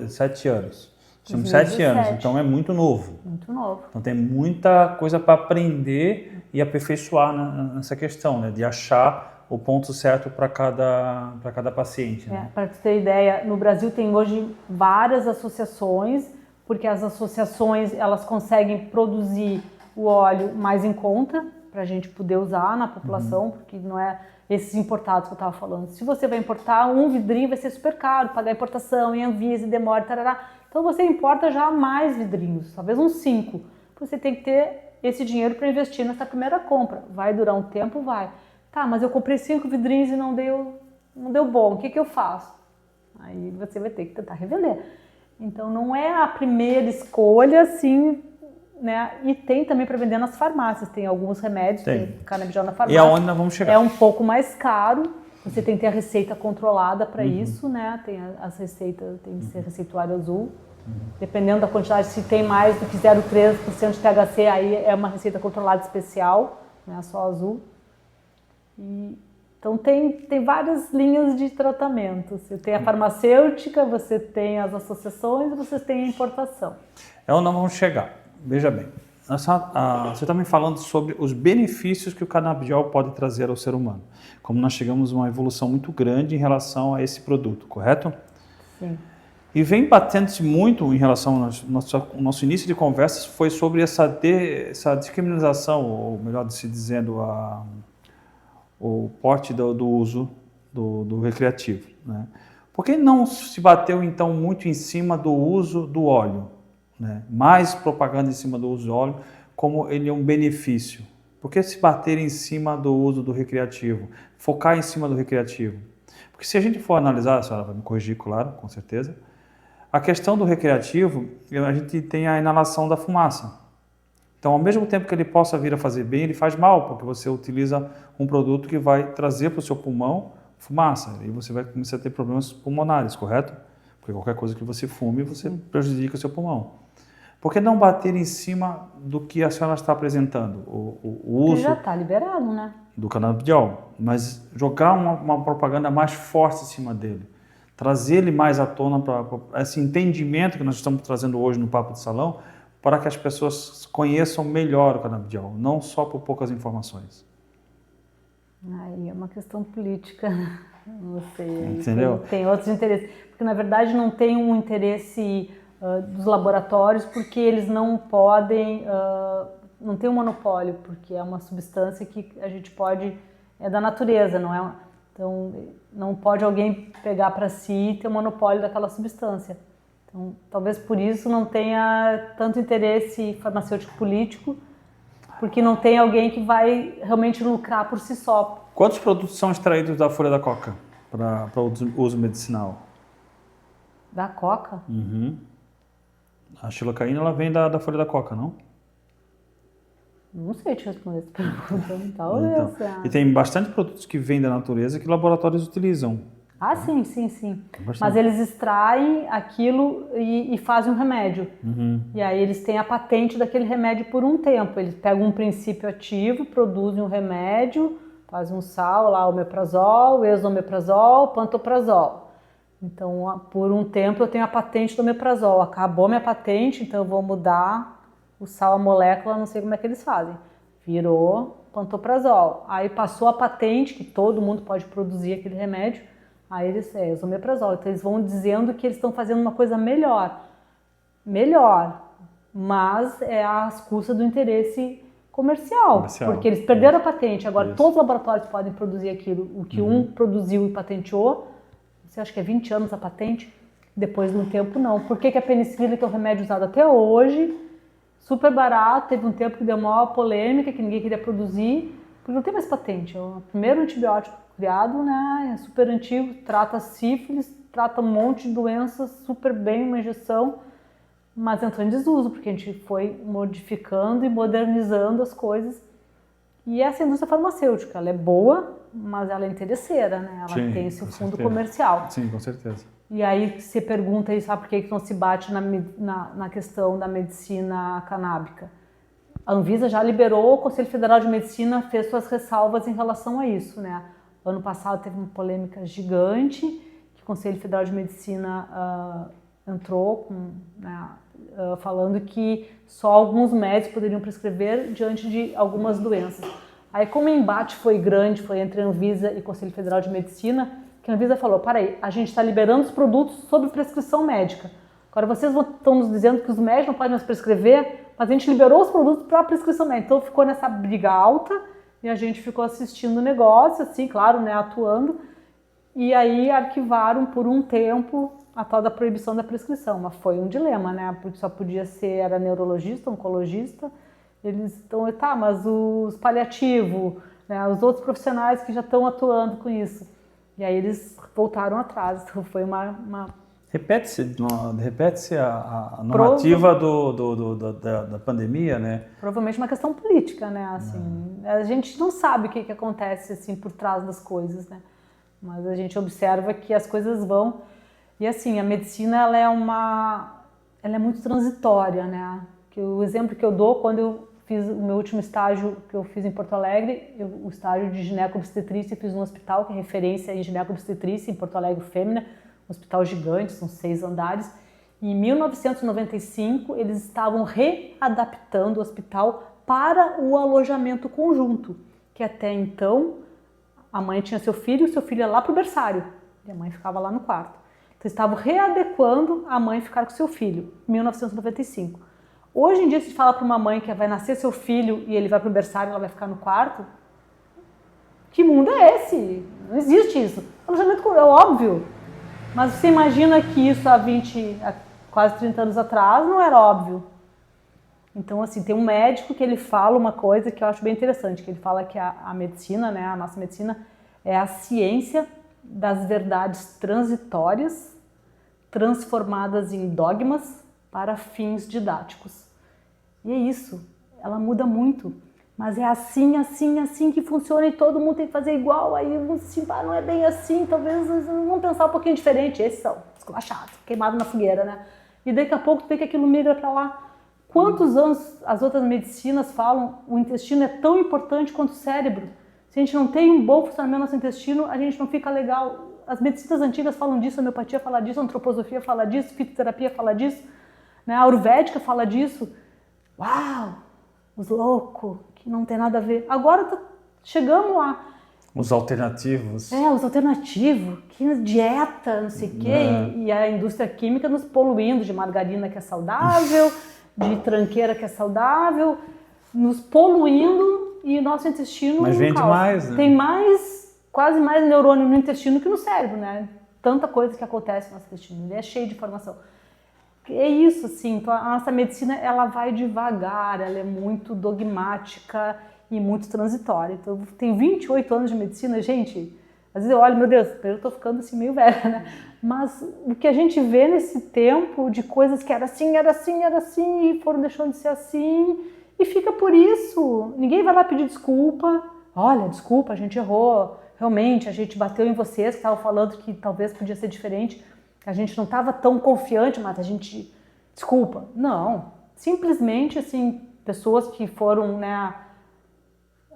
7 anos. Temos 7 anos, então é muito novo. Muito novo. Então tem muita coisa para aprender e aperfeiçoar nessa questão, né? De achar o ponto certo para cada paciente. Né? Para você ter ideia, no Brasil tem hoje várias associações, porque as associações elas conseguem produzir o óleo mais em conta para a gente poder usar na população, porque não é esses importados que eu estava falando. Se você vai importar um vidrinho, vai ser super caro, pagar importação, em Anvisa, demora, tarará. Então você importa já mais vidrinhos, talvez uns 5. Você tem que ter esse dinheiro para investir nessa primeira compra. Vai durar um tempo? Vai. Tá, mas eu comprei 5 vidrinhos e não deu bom. O que eu faço? Aí você vai ter que tentar revender. Então não é a primeira escolha, assim, né? E tem também para vender nas farmácias. Tem alguns remédios, tem canabidiol na farmácia. E aonde nós vamos chegar? É um pouco mais caro. Você tem que ter a receita controlada para isso, né? Tem as receitas, tem que ser receituário azul. Dependendo da quantidade, se tem mais do que 0,3% de THC, aí é uma receita controlada especial, né? Só azul. Então tem várias linhas de tratamento. Você tem a farmacêutica, você tem as associações, você tem a importação. É onde nós vamos chegar. Veja bem, Você está me falando sobre os benefícios que o canabidiol pode trazer ao ser humano. Como nós chegamos a uma evolução muito grande em relação a esse produto, correto? Sim. E vem batendo-se muito em relação ao nosso início de conversas foi sobre essa descriminalização, ou melhor se dizendo, o porte do uso do recreativo, né? Por que não se bateu então muito em cima do uso do óleo, né? Mais propaganda em cima do uso do óleo, como ele é um benefício? Por que se bater em cima do uso do recreativo? Focar em cima do recreativo? Porque se a gente for analisar, a senhora vai me corrigir, claro, com certeza, a questão do recreativo, a gente tem a inalação da fumaça. Então, ao mesmo tempo que ele possa vir a fazer bem, ele faz mal, porque você utiliza um produto que vai trazer para o seu pulmão fumaça, e você vai começar a ter problemas pulmonares, correto? Porque qualquer coisa que você fume, você prejudica o seu pulmão. Por que não bater em cima do que a senhora está apresentando? O uso já está liberado, né? do canabidiol, mas jogar uma propaganda mais forte em cima dele. Trazer ele mais à tona para esse entendimento que nós estamos trazendo hoje no Papo de Salão, para que as pessoas conheçam melhor o canabidiol, não só por poucas informações. Aí é uma questão política, não sei. Entendeu? Tem outros interesses, porque na verdade não tem um interesse dos laboratórios, porque eles não podem, não tem um monopólio, porque é uma substância que a gente pode, é da natureza, não é? Então, não pode alguém pegar para si e ter o monopólio daquela substância. Então, talvez por isso não tenha tanto interesse farmacêutico político, porque não tem alguém que vai realmente lucrar por si só. Quantos produtos são extraídos da folha da coca para uso medicinal? Da coca? Uhum. A xilocaína ela vem da folha da coca, não? Não sei te responder essa pergunta. Talvez. Então, e tem bastante produtos que vêm da natureza que laboratórios utilizam. Ah, sim. Mas eles extraem aquilo e fazem um remédio. Uhum. E aí eles têm a patente daquele remédio por um tempo. Eles pegam um princípio ativo, produzem um remédio, fazem um sal lá, omeprazol, esomeprazol, pantoprazol. Então, por um tempo eu tenho a patente do omeprazol. Acabou minha patente, então eu vou mudar o sal, a molécula, não sei como é que eles fazem. Virou pantoprazol. Aí passou a patente, que todo mundo pode produzir aquele remédio, aí eles esomeprazol. Então eles vão dizendo que eles estão fazendo uma coisa melhor, mas é às custas do interesse comercial, porque eles perderam a patente. Agora todos os laboratórios podem produzir aquilo. O que um produziu e patenteou, você acha que é 20 anos a patente? Depois de um tempo não. Por que a penicilina, que é o remédio usado até hoje, super barato, teve um tempo que deu maior polêmica, que ninguém queria produzir, porque não tem mais patente. É o primeiro antibiótico criado, né? É super antigo, trata sífilis, trata um monte de doenças super bem, uma injeção, mas entrou em desuso, porque a gente foi modificando e modernizando as coisas. E essa indústria farmacêutica, ela é boa, mas ela é interesseira, né? Ela tem esse fundo comercial. Sim, com certeza. E aí você pergunta aí, sabe por que não se bate na questão da medicina canábica? A Anvisa já liberou, o Conselho Federal de Medicina fez suas ressalvas em relação a isso, né? Ano passado teve uma polêmica gigante, que o Conselho Federal de Medicina entrou falando que só alguns médicos poderiam prescrever diante de algumas doenças. Aí, como o embate foi grande, foi entre a Anvisa e o Conselho Federal de Medicina, que a Anvisa falou, peraí, a gente está liberando os produtos sob prescrição médica. Agora vocês estão nos dizendo que os médicos não podem mais prescrever, mas a gente liberou os produtos para prescrição médica. Então ficou nessa briga alta e a gente ficou assistindo o negócio, assim, claro, né, atuando. E aí arquivaram por um tempo a tal da proibição da prescrição. Mas foi um dilema, né, porque só podia ser, era neurologista, oncologista. Eles estão, tá, mas os paliativos, né, os outros profissionais que já estão atuando com isso. E aí eles voltaram atrás, então foi uma... Repete-se a normativa da pandemia, né? Provavelmente uma questão política, né? Assim, a gente não sabe o que acontece assim, por trás das coisas, né? Mas a gente observa que as coisas vão... E assim, a medicina ela é muito transitória, né? Que o exemplo que eu dou, quando eu fiz o meu último estágio que eu fiz em Porto Alegre, o estágio de gineco-obstetrícia, fiz num hospital que é referência em gineco-obstetrícia em Porto Alegre, Fêmea, um hospital gigante, são 6 andares, Em 1995, eles estavam readaptando o hospital para o alojamento conjunto, que até então a mãe tinha seu filho ia lá para o berçário, e a mãe ficava lá no quarto. Então, estavam readequando a mãe ficar com seu filho, em 1995. Hoje em dia, se fala para uma mãe que vai nascer seu filho e ele vai para o berçário e ela vai ficar no quarto, que mundo é esse? Não existe isso. Alojamento é óbvio. Mas você imagina que isso há quase 30 anos atrás não era óbvio. Então, assim, tem um médico que ele fala uma coisa que eu acho bem interessante, que ele fala que a medicina, né, a nossa medicina, é a ciência das verdades transitórias transformadas em dogmas para fins didáticos. E é isso, ela muda muito. Mas é assim, assim, assim que funciona e todo mundo tem que fazer igual. Aí assim, não é bem assim, talvez vamos pensar um pouquinho diferente. Esses são esculachados, queimados na fogueira, né? E daqui a pouco tu vê que aquilo migra para lá. Quantos anos as outras medicinas falam o intestino é tão importante quanto o cérebro? Se a gente não tem um bom funcionamento do nosso intestino, a gente não fica legal. As medicinas antigas falam disso, a homeopatia fala disso, a antroposofia fala disso, a fitoterapia fala disso, né? A ayurvédica fala disso. Uau! Os loucos, que não tem nada a ver. Agora chegamos lá. Os alternativos. Os alternativos, que dieta, não sei o quê, e a indústria química nos poluindo de margarina que é saudável, de tranqueira que é saudável, nos poluindo e o nosso intestino... Mas vende mais, né? Tem quase mais neurônio no intestino que no cérebro, né? Tanta coisa que acontece no nosso intestino, ele é cheio de informação. É isso, assim, então a nossa medicina, ela vai devagar, ela é muito dogmática e muito transitória. Então, tem 28 anos de medicina, gente, às vezes eu olho, meu Deus, eu tô ficando assim meio velha, né? Mas o que a gente vê nesse tempo de coisas que era assim, e foram deixando de ser assim, e fica por isso. Ninguém vai lá pedir desculpa. Olha, desculpa, a gente errou, realmente, a gente bateu em vocês que estavam falando que talvez podia ser diferente. A gente não estava tão confiante, mas a gente... Desculpa. Não. Simplesmente, assim, pessoas que foram, né,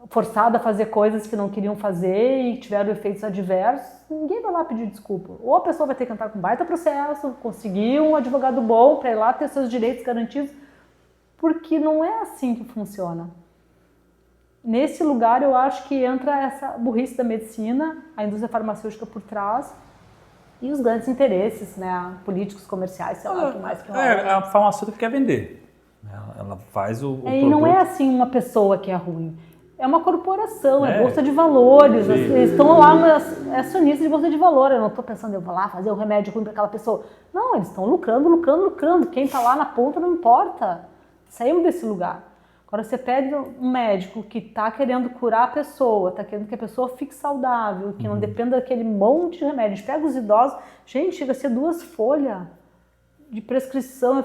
forçadas a fazer coisas que não queriam fazer e tiveram efeitos adversos, ninguém vai lá pedir desculpa. Ou a pessoa vai ter que entrar com baita processo, conseguir um advogado bom para ir lá ter seus direitos garantidos, porque não é assim que funciona. Nesse lugar, eu acho que entra essa burrice da medicina, a indústria farmacêutica por trás, e os grandes interesses, né, políticos, comerciais, sei lá o que mais que rola. A farmacêutica quer vender. Ela faz o E produto. não é assim uma pessoa que é ruim. É uma corporação, é bolsa de valores. Eles estão lá, é acionista de bolsa de valores. Eu não estou pensando, eu vou lá fazer um remédio ruim para aquela pessoa. Não, eles estão lucrando. Quem está lá na ponta não importa. Saímos desse lugar. Agora você pede um médico que está querendo curar a pessoa, está querendo que a pessoa fique saudável, que não dependa daquele monte de remédio. A gente pega os idosos, gente, chega a ser 2 folhas de prescrição,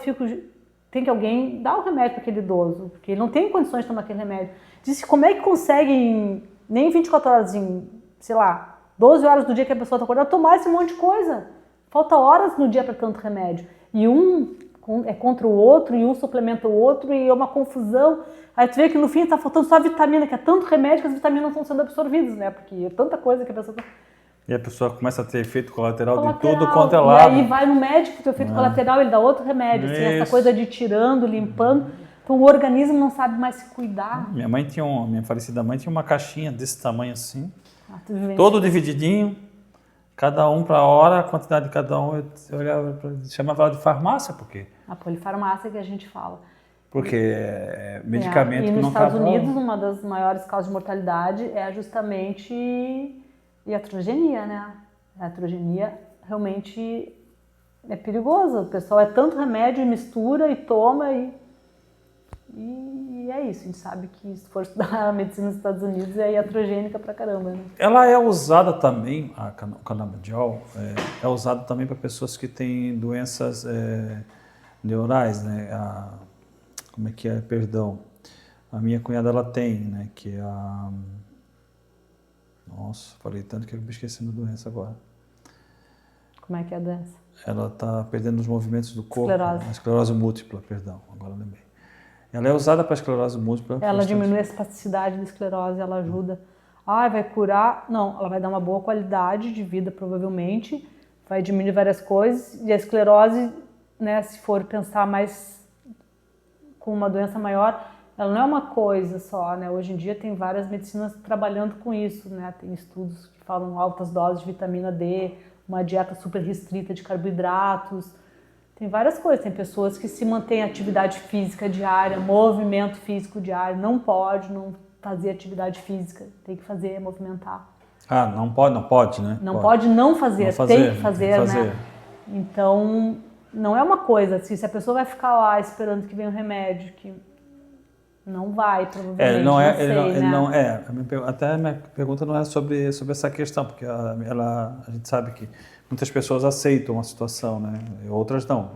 tem que alguém dar o remédio para aquele idoso, porque ele não tem condições de tomar aquele remédio. Disse, como é que consegue, nem 24 horas, sei lá, 12 horas do dia que a pessoa está acordada, tomar esse monte de coisa? Falta horas no dia para tanto remédio. E um é contra o outro, e um suplementa o outro, e é uma confusão. Aí tu vê que no fim está faltando só a vitamina, que é tanto remédio que as vitaminas não estão sendo absorvidas, né? Porque é tanta coisa que a pessoa... E a pessoa começa a ter efeito colateral de tudo quanto é lado. E aí vai no médico, tem efeito colateral, ele dá outro remédio. Assim, essa coisa de tirando, limpando. Então o organismo não sabe mais se cuidar. Minha falecida mãe tinha uma caixinha desse tamanho assim, todo divididinho, cada um para a hora, a quantidade de cada um. Eu olhava, chamava ela de farmácia, por quê? A polifarmácia que a gente fala. Porque é medicamento que não não está... E nos Estados bom. Unidos, uma das maiores causas de mortalidade é justamente iatrogenia, né? A iatrogenia realmente é perigosa. O pessoal é tanto remédio, mistura e toma e é isso. A gente sabe que se for estudar a medicina nos Estados Unidos é iatrogênica pra caramba, né? Ela é usada também, o canabidiol, é usado também para pessoas que têm doenças neurais, né? Como é que é? Perdão. A minha cunhada, ela tem, né? Que é a... Nossa, falei tanto que eu me esqueci da doença agora. Como é que é a doença? Ela está perdendo os movimentos do corpo. Esclerose. A esclerose múltipla, perdão, agora lembrei. Ela é usada para esclerose múltipla. Ela diminui a espasticidade da esclerose, ela ajuda. Vai curar? Não, ela vai dar uma boa qualidade de vida, provavelmente. Vai diminuir várias coisas. E a esclerose né, se for pensar mais com uma doença maior, ela não é uma coisa só, né? Hoje em dia tem várias medicinas trabalhando com isso, né? Tem estudos que falam altas doses de vitamina D, uma dieta super restrita de carboidratos. Tem várias coisas. Tem pessoas que se mantêm atividade física diária, movimento físico diário. Não pode não fazer atividade física, tem que fazer, movimentar. Ah, não pode, né? Não pode não fazer, Não fazer, tem que fazer, tem que fazer. né? Então, não é uma coisa assim, se a pessoa vai ficar lá esperando que venha um remédio, que não vai, provavelmente, até a minha pergunta não é sobre essa questão, porque a gente sabe que muitas pessoas aceitam a situação, né? Outras não.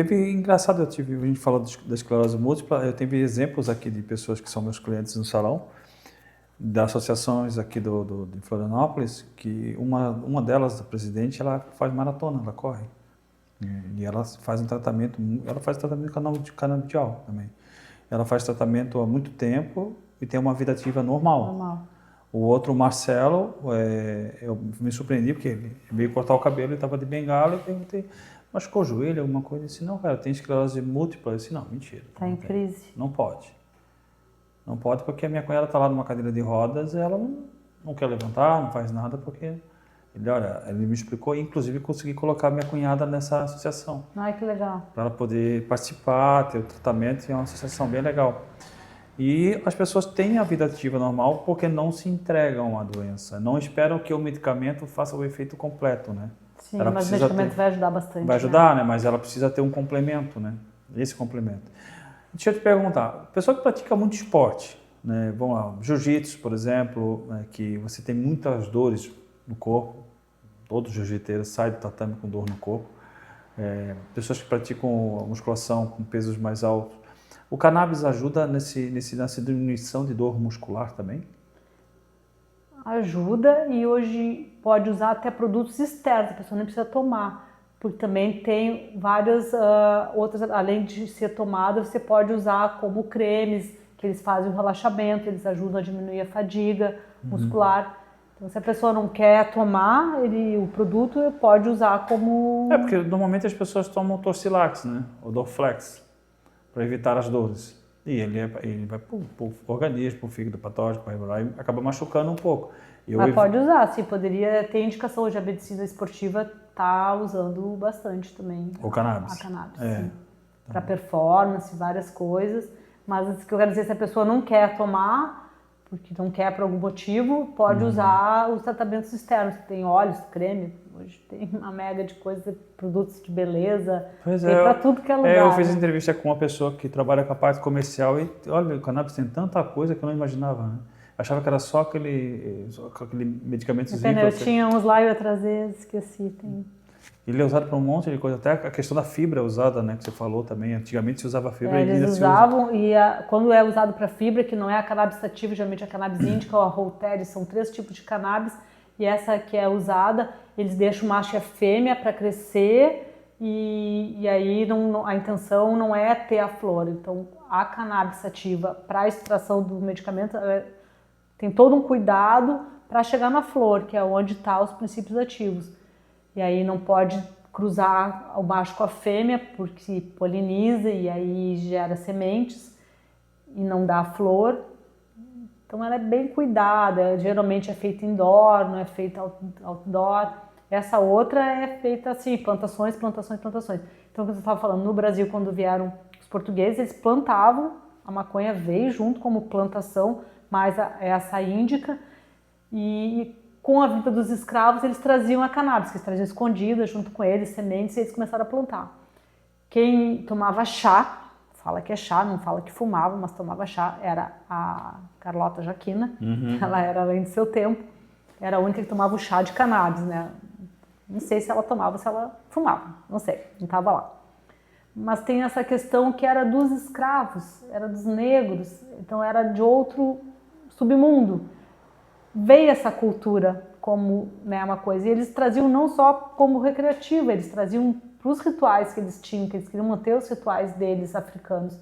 Engraçado, a gente falou da esclerose múltipla, eu tive exemplos aqui de pessoas que são meus clientes no salão, das associações aqui de Florianópolis, que uma delas, a presidente, ela faz maratona, ela corre. E ela faz tratamento de canabidiol também. Ela faz tratamento há muito tempo e tem uma vida ativa normal. O outro, o Marcelo, eu me surpreendi porque ele veio cortar o cabelo e estava de bengala e perguntei, machucou o joelho, alguma coisa? Eu disse, não, cara, tem esclerose múltipla. Eu disse, não, mentira. Está em crise. Não pode. Não pode porque a minha cunhada está lá numa cadeira de rodas e ela não quer levantar, não faz nada porque... Ele me explicou e inclusive consegui colocar minha cunhada nessa associação. Ai, que legal. Para ela poder participar, ter o tratamento, e é uma associação bem legal. E as pessoas têm a vida ativa normal porque não se entregam à doença, não esperam que o medicamento faça o efeito completo, né? Sim, mas o medicamento vai ajudar bastante. Vai ajudar, né? Mas ela precisa ter um complemento, né? Esse complemento. Deixa eu te perguntar, pessoa que pratica muito esporte, né? Vamos lá, jiu-jitsu, por exemplo, né? Que você tem muitas dores no corpo, todo jiu-jiteiro sai do tatame com dor no corpo, pessoas que praticam musculação com pesos mais altos. O cannabis ajuda nessa diminuição de dor muscular também? Ajuda, e hoje pode usar até produtos externos, a pessoa nem precisa tomar, porque também tem várias outras, além de ser tomada, você pode usar como cremes, que eles fazem o relaxamento, eles ajudam a diminuir a fadiga muscular. Então, se a pessoa não quer tomar, o produto pode usar como... Porque normalmente as pessoas tomam Torcilax, né? Ou Dorflex, para evitar as dores. E ele vai para o organismo, para o fígado patógeno, e acaba machucando um pouco. Mas pode usar, sim, poderia ter indicação. Hoje a medicina esportiva está usando bastante também. O cannabis. A cannabis, sim. Para performance, várias coisas. Mas o que eu quero dizer, se a pessoa não quer tomar, porque não quer por algum motivo, pode usar os tratamentos externos. Tem óleos, creme, hoje tem uma mega de coisas, produtos de beleza, tem para tudo que é lugar. Eu fiz entrevista com uma pessoa que trabalha com a parte comercial e olha, o cannabis tem tanta coisa que eu não imaginava, né? Achava que era só aquele medicamentozinho. Eu tinha uns lá e eu trazer, esqueci. Ele é usado para um monte de coisa, até a questão da fibra é usada, né, que você falou também. Antigamente se usava fibra. Eles usavam, quando é usado para fibra, que não é a cannabis sativa, geralmente a cannabis indica ou a Rolteris, são 3 tipos de cannabis, e essa que é usada, eles deixam o macho e a fêmea para crescer, e aí a intenção não é ter a flor. Então, a cannabis sativa, para a extração do medicamento, tem todo um cuidado para chegar na flor, que é onde estão os princípios ativos. E aí não pode cruzar o macho com a fêmea, porque poliniza e aí gera sementes e não dá flor. Então ela é bem cuidada, geralmente é feita indoor, não é feita outdoor. Essa outra é feita assim, plantações. Então, como você estava falando, no Brasil, quando vieram os portugueses, eles plantavam, a maconha veio junto como plantação, mas essa índica, e com a vinda dos escravos, eles traziam a cannabis, que eles traziam escondida junto com eles, sementes, e eles começaram a plantar. Quem tomava chá, fala que é chá, não fala que fumava, mas tomava chá, era a Carlota Joaquina, ela era além do seu tempo, era a única que tomava o chá de cannabis, né? Não sei se ela tomava, se ela fumava, não sei, não estava lá. Mas tem essa questão que era dos escravos, era dos negros, então era de outro submundo. Veio essa cultura como, né, uma coisa, e eles traziam não só como recreativa, eles traziam para os rituais que eles tinham, que eles queriam manter os rituais deles africanos.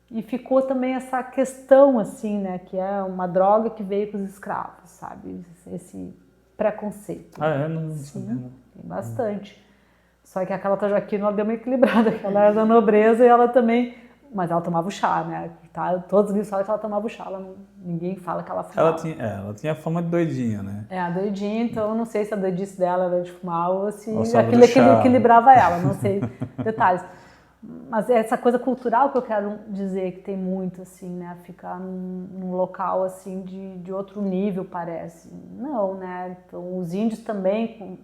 E ficou também essa questão, assim, né, que é uma droga que veio com os escravos, sabe? Esse preconceito. Não Sim, tem bastante. Só que a Carlota Joaquino, ela deu uma equilibrada, que ela era da nobreza e ela também... Mas ela tomava o chá, né? Tá, todos os livros falam que ela tomava o chá, ninguém fala que ela fumava. Ela tinha fama de doidinha, né? Doidinha, então eu não sei se a doidice dela era de fumar ou se aquilo equilibrava ela, não sei detalhes. Mas essa coisa cultural que eu quero dizer, que tem muito, assim, né? Ficar num local, assim, de outro nível, parece. Não, né? Então, os índios também,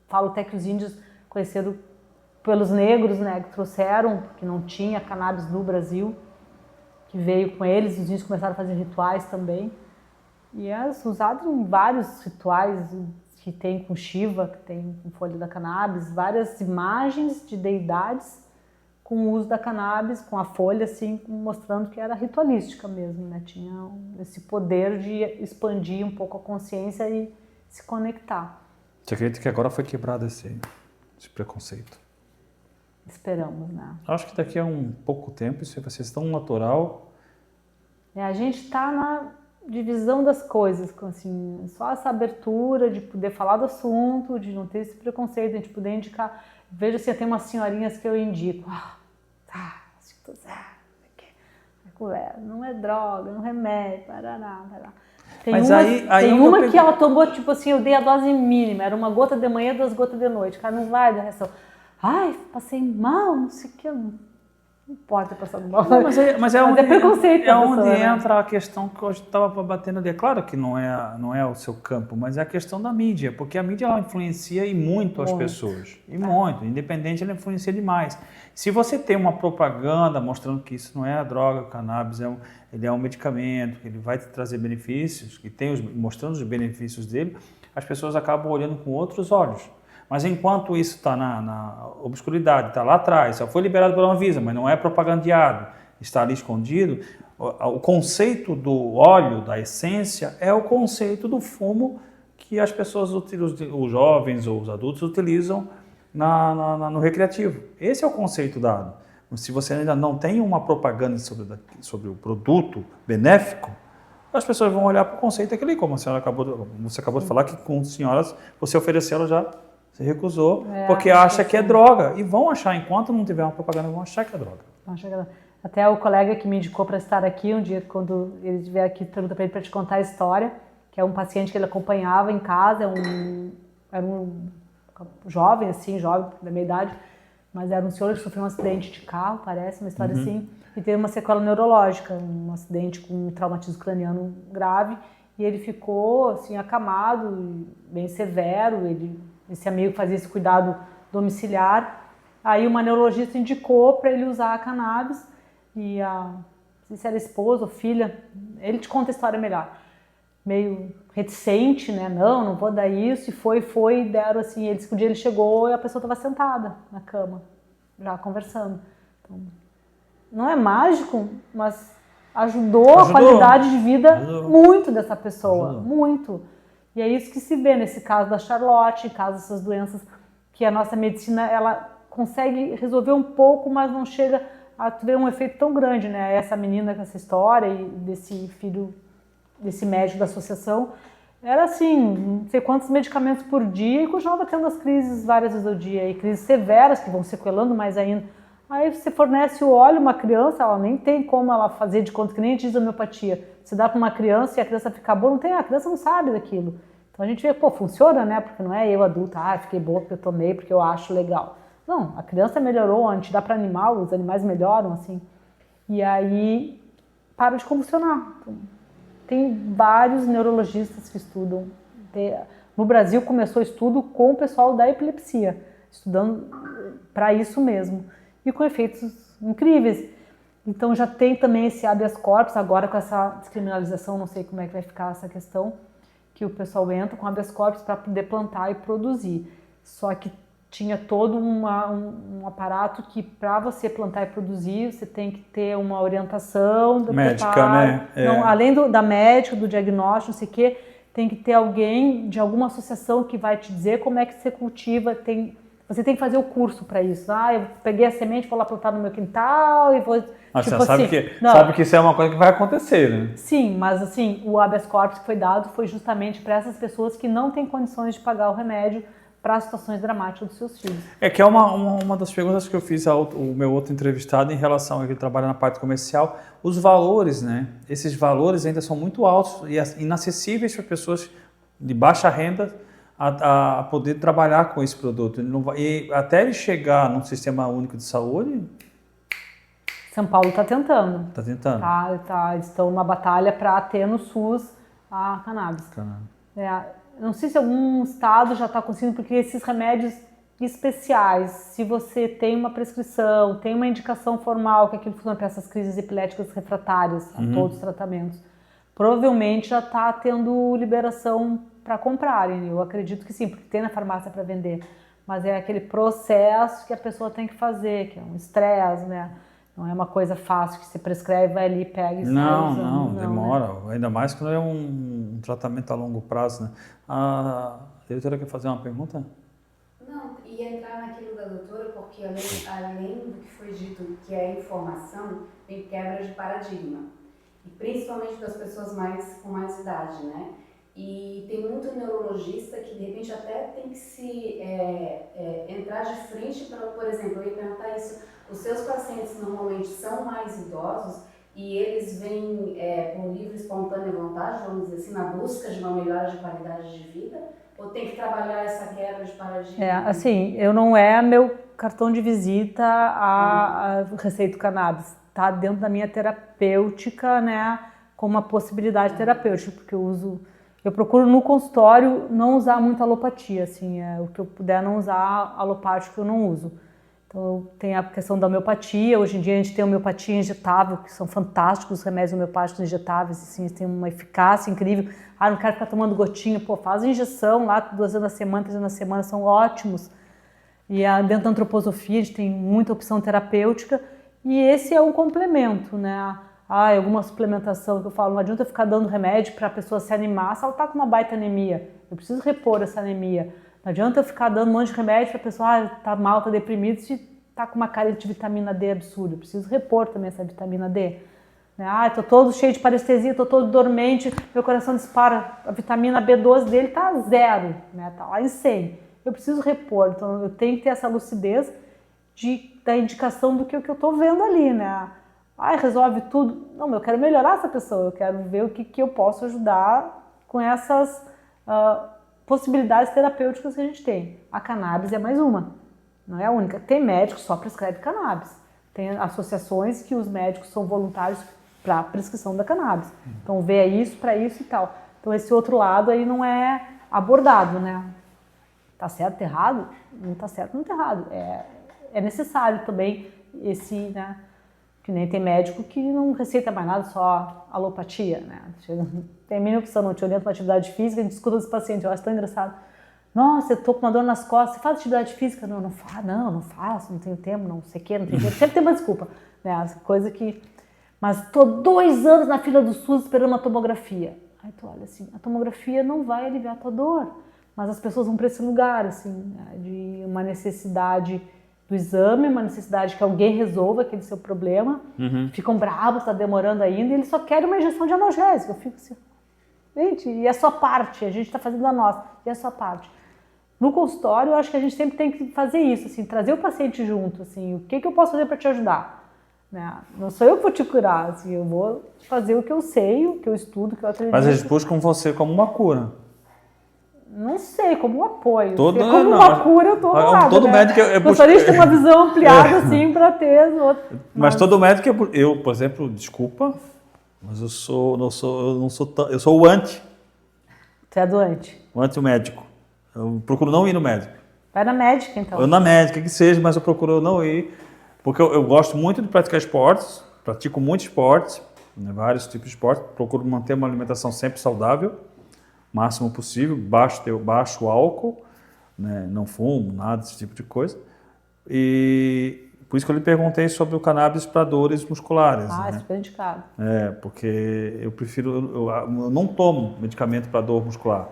falo até que os índios conheceram pelos negros, né? Que trouxeram, que não tinha cannabis no Brasil, que veio com eles, os índios começaram a fazer rituais também. E é usado em vários rituais que tem com Shiva, que tem com folha da cannabis, várias imagens de deidades com o uso da cannabis, com a folha, assim, mostrando que era ritualística mesmo, né? Tinha esse poder de expandir um pouco a consciência e se conectar. Você acredita que agora foi quebrado esse preconceito? Esperamos, né? Acho que daqui a um pouco tempo isso vai ser tão natural. A gente está na divisão das coisas, assim, só essa abertura de poder falar do assunto, de não ter esse preconceito, de a gente poder indicar. Veja assim, tem umas senhorinhas que eu indico. Não é droga, não é remédio, parará. Tem uma que ela tomou, tipo assim, eu dei a dose mínima, era uma gota de manhã, 2 gotas de noite, cara, não vai dar reação. Ai, passei mal, não sei o que, não importa passar mal. Mas é onde, preconceito. É onde entra a questão que eu estava batendo ali. É claro que não é o seu campo, mas é a questão da mídia, porque a mídia ela influencia e muito as pessoas. E muito, independente, ela influencia demais. Se você tem uma propaganda mostrando que isso não é a droga, o cannabis ele é um medicamento, que ele vai te trazer benefícios, que mostrando os benefícios dele, as pessoas acabam olhando com outros olhos. Mas enquanto isso está na obscuridade, está lá atrás, só foi liberado pela Anvisa, mas não é propagandeado, está ali escondido, o conceito do óleo, da essência, é o conceito do fumo que as pessoas, os jovens ou os adultos utilizam no recreativo. Esse é o conceito dado. Se você ainda não tem uma propaganda sobre o produto benéfico, as pessoas vão olhar para o conceito daquele, como você acabou de falar, que com senhoras você ofereceu, ela já se recusou, porque acha que é droga. E vão achar, enquanto não tiver uma propaganda, vão achar que é droga. Até o colega que me indicou para estar aqui, um dia, quando ele estiver aqui, pergunta para ele para te contar a história, que é um paciente que ele acompanhava em casa, era um jovem, assim, jovem da minha idade, mas era um senhor que sofreu um acidente de carro, parece, uma história assim, e teve uma sequela neurológica, um acidente com um traumatismo craniano grave, e ele ficou, assim, acamado, bem severo, esse amigo fazia esse cuidado domiciliar. Aí uma neurologista indicou para ele usar a cannabis e não sei se era esposa ou filha, ele te conta a história melhor. Meio reticente, né? Não vou dar isso. E foi, deram assim. Ele disse que um dia ele chegou e a pessoa estava sentada na cama, já conversando. Então, não é mágico, mas ajudou a qualidade de vida muito dessa pessoa, muito. E é isso que se vê nesse caso da Charlotte, em caso dessas doenças que a nossa medicina ela consegue resolver um pouco, mas não chega a ter um efeito tão grande, né? Essa menina com essa história e desse filho, desse médico da associação, era assim, não sei quantos medicamentos por dia e continuava tendo as crises várias vezes ao dia, e crises severas que vão sequelando mais ainda. Aí você fornece o óleo, uma criança, ela nem tem como ela fazer de conta, que nem diz a homeopatia. Você dá para uma criança e a criança fica boa, a criança não sabe daquilo. Então a gente vê, funciona, né? Porque não é eu adulta, fiquei boa porque eu tomei, porque eu acho legal. Não, a criança melhorou, a gente dá para animal, os animais melhoram, assim. E aí para de convulsionar. Então, tem vários neurologistas que estudam. No Brasil começou estudo com o pessoal da epilepsia, estudando para isso mesmo. E com efeitos incríveis. Então já tem também esse habeas corpus, agora com essa descriminalização, não sei como é que vai ficar essa questão, que o pessoal entra com habeas corpus para poder plantar e produzir. Só que tinha todo um aparato que para você plantar e produzir, você tem que ter uma orientação do médica, preparo, né? Não, além da médica, do diagnóstico, não sei o quê, tem que ter alguém de alguma associação que vai te dizer como é que você cultiva, você tem que fazer o curso para isso. Eu peguei a semente, vou lá plantar no meu quintal e vou... Você sabe que isso é uma coisa que vai acontecer, né? Sim, mas assim, o habeas corpus que foi dado foi justamente para essas pessoas que não têm condições de pagar o remédio, para situações dramáticas dos seus filhos. É que é uma das perguntas que eu fiz ao meu outro entrevistado em relação a que ele trabalha na parte comercial, os valores, né? Esses valores ainda são muito altos e inacessíveis para pessoas de baixa renda a poder trabalhar com esse produto. E até ele chegar num sistema único de saúde... São Paulo está tentando. Está tentando. Eles estão numa batalha para ter no SUS a cannabis. Não sei se algum estado já está conseguindo, porque esses remédios especiais, se você tem uma prescrição, tem uma indicação formal que aquilo funciona para essas crises epiléticas refratárias a todos os tratamentos, provavelmente já está tendo liberação para comprarem. Eu acredito que sim, porque tem na farmácia para vender. Mas é aquele processo que a pessoa tem que fazer, que é um estresse, né? Não é uma coisa fácil que você prescreve, vai ali, pega e sai. Não, demora. Né? Ainda mais quando é um tratamento a longo prazo, né? A doutora quer fazer uma pergunta? Não, ia entrar naquilo da doutora, porque além do que foi dito, que é informação, tem quebra de paradigma. E principalmente das pessoas com mais idade, né? E tem muito neurologista que, de repente, até tem que se entrar de frente para, por exemplo, eu ia perguntar isso, os seus pacientes normalmente são mais idosos e eles vêm com livre e espontânea vontade, vamos dizer assim, na busca de uma melhora de qualidade de vida? Ou tem que trabalhar essa quebra de paradigma? Assim, eu não é meu cartão de visita a receita cannabis. Está dentro da minha terapêutica, né, como uma possibilidade terapêutica, porque eu procuro no consultório não usar muito alopatia, assim, o que eu puder não usar alopático eu não uso. Então tem a questão da homeopatia, hoje em dia a gente tem homeopatia injetável, que são fantásticos os remédios homeopáticos injetáveis, assim, eles têm uma eficácia incrível. Não quero ficar tomando gotinha, faz injeção lá 2 vezes na semana, 3 vezes na semana, são ótimos. E dentro da antroposofia a gente tem muita opção terapêutica e esse é um complemento, né? Alguma suplementação que eu falo, não adianta eu ficar dando remédio para a pessoa se animar se ela está com uma baita anemia. Eu preciso repor essa anemia. Não adianta eu ficar dando um monte de remédio para a pessoa, está mal, está deprimido, se está com uma carência de vitamina D absurda. Eu preciso repor também essa vitamina D. Estou todo cheio de parestesia, estou todo dormente, meu coração dispara, a vitamina B12 dele está 0, né? Está lá em 100. Eu preciso repor, então eu tenho que ter essa lucidez da indicação do que eu estou vendo ali, né? Resolve tudo. Não, eu quero melhorar essa pessoa, eu quero ver o que eu posso ajudar com essas possibilidades terapêuticas que a gente tem. A cannabis é mais uma, não é a única. Tem médico que só prescreve cannabis. Tem associações que os médicos são voluntários para a prescrição da cannabis. Então, vê isso para isso e tal. Então, esse outro lado aí não é abordado, né? Tá certo, errado? Não tá certo, não tá errado. É necessário também esse, né? Que nem tem médico que não receita mais nada, só alopatia, né? Tem a mínima opção, não te orienta uma atividade física, a gente escuta esse paciente, eu acho tão engraçado. Nossa, eu tô com uma dor nas costas, você faz atividade física? Não faço, não tenho tempo, não sei o quê, não tenho tempo. Sempre tem uma desculpa, né? Essa coisa que... Mas tô 2 anos na fila do SUS esperando uma tomografia. Aí tu olha assim, a tomografia não vai aliviar a tua dor, mas as pessoas vão para esse lugar, assim, né? De uma necessidade do exame, uma necessidade que alguém resolva aquele seu problema, ficam bravos, está demorando ainda, e eles só querem uma injeção de analgésico. Eu fico assim, gente, e a sua parte? A gente está fazendo a nossa, e a sua parte? No consultório, eu acho que a gente sempre tem que fazer isso, assim, trazer o paciente junto, assim, o que eu posso fazer para te ajudar? Né? Não sou eu que vou te curar, assim, eu vou fazer o que eu sei, o que eu estudo, o que eu acredito. Mas eles buscam você como uma cura. Não sei, como um apoio. Como uma cura, eu tô do lado, todo né? médico gostaria de ter uma visão ampliada, assim, para ter as outras. Mas todo médico, eu, por exemplo, desculpa, mas eu sou o anti. Tu é doente? O anti-médico. Eu procuro não ir no médico. Vai na médica, então. Eu na médica, que seja, mas eu procuro não ir, porque eu gosto muito de praticar esportes, pratico muitos esportes, né, vários tipos de esportes, procuro manter uma alimentação sempre saudável, máximo possível, baixo álcool, né, não fumo, nada desse tipo de coisa. E por isso que eu lhe perguntei sobre o cannabis para dores musculares. É né? super indicado. Porque eu prefiro, eu não tomo medicamento para dor muscular.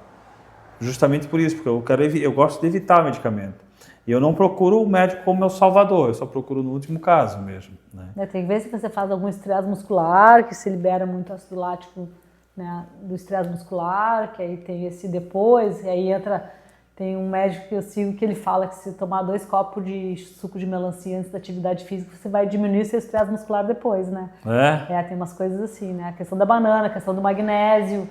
Justamente por isso, porque eu gosto de evitar medicamento. E eu não procuro o médico como meu salvador, eu só procuro no último caso mesmo. Né? Tem que ver se você faz algum estresse muscular, que se libera muito ácido lático, né, do estresse muscular, que aí tem esse depois, e aí entra Tem um médico que eu sigo que ele fala que se tomar 2 copos de suco de melancia antes da atividade física, você vai diminuir seu estresse muscular depois, né? Tem umas coisas assim, né? A questão da banana, a questão do magnésio.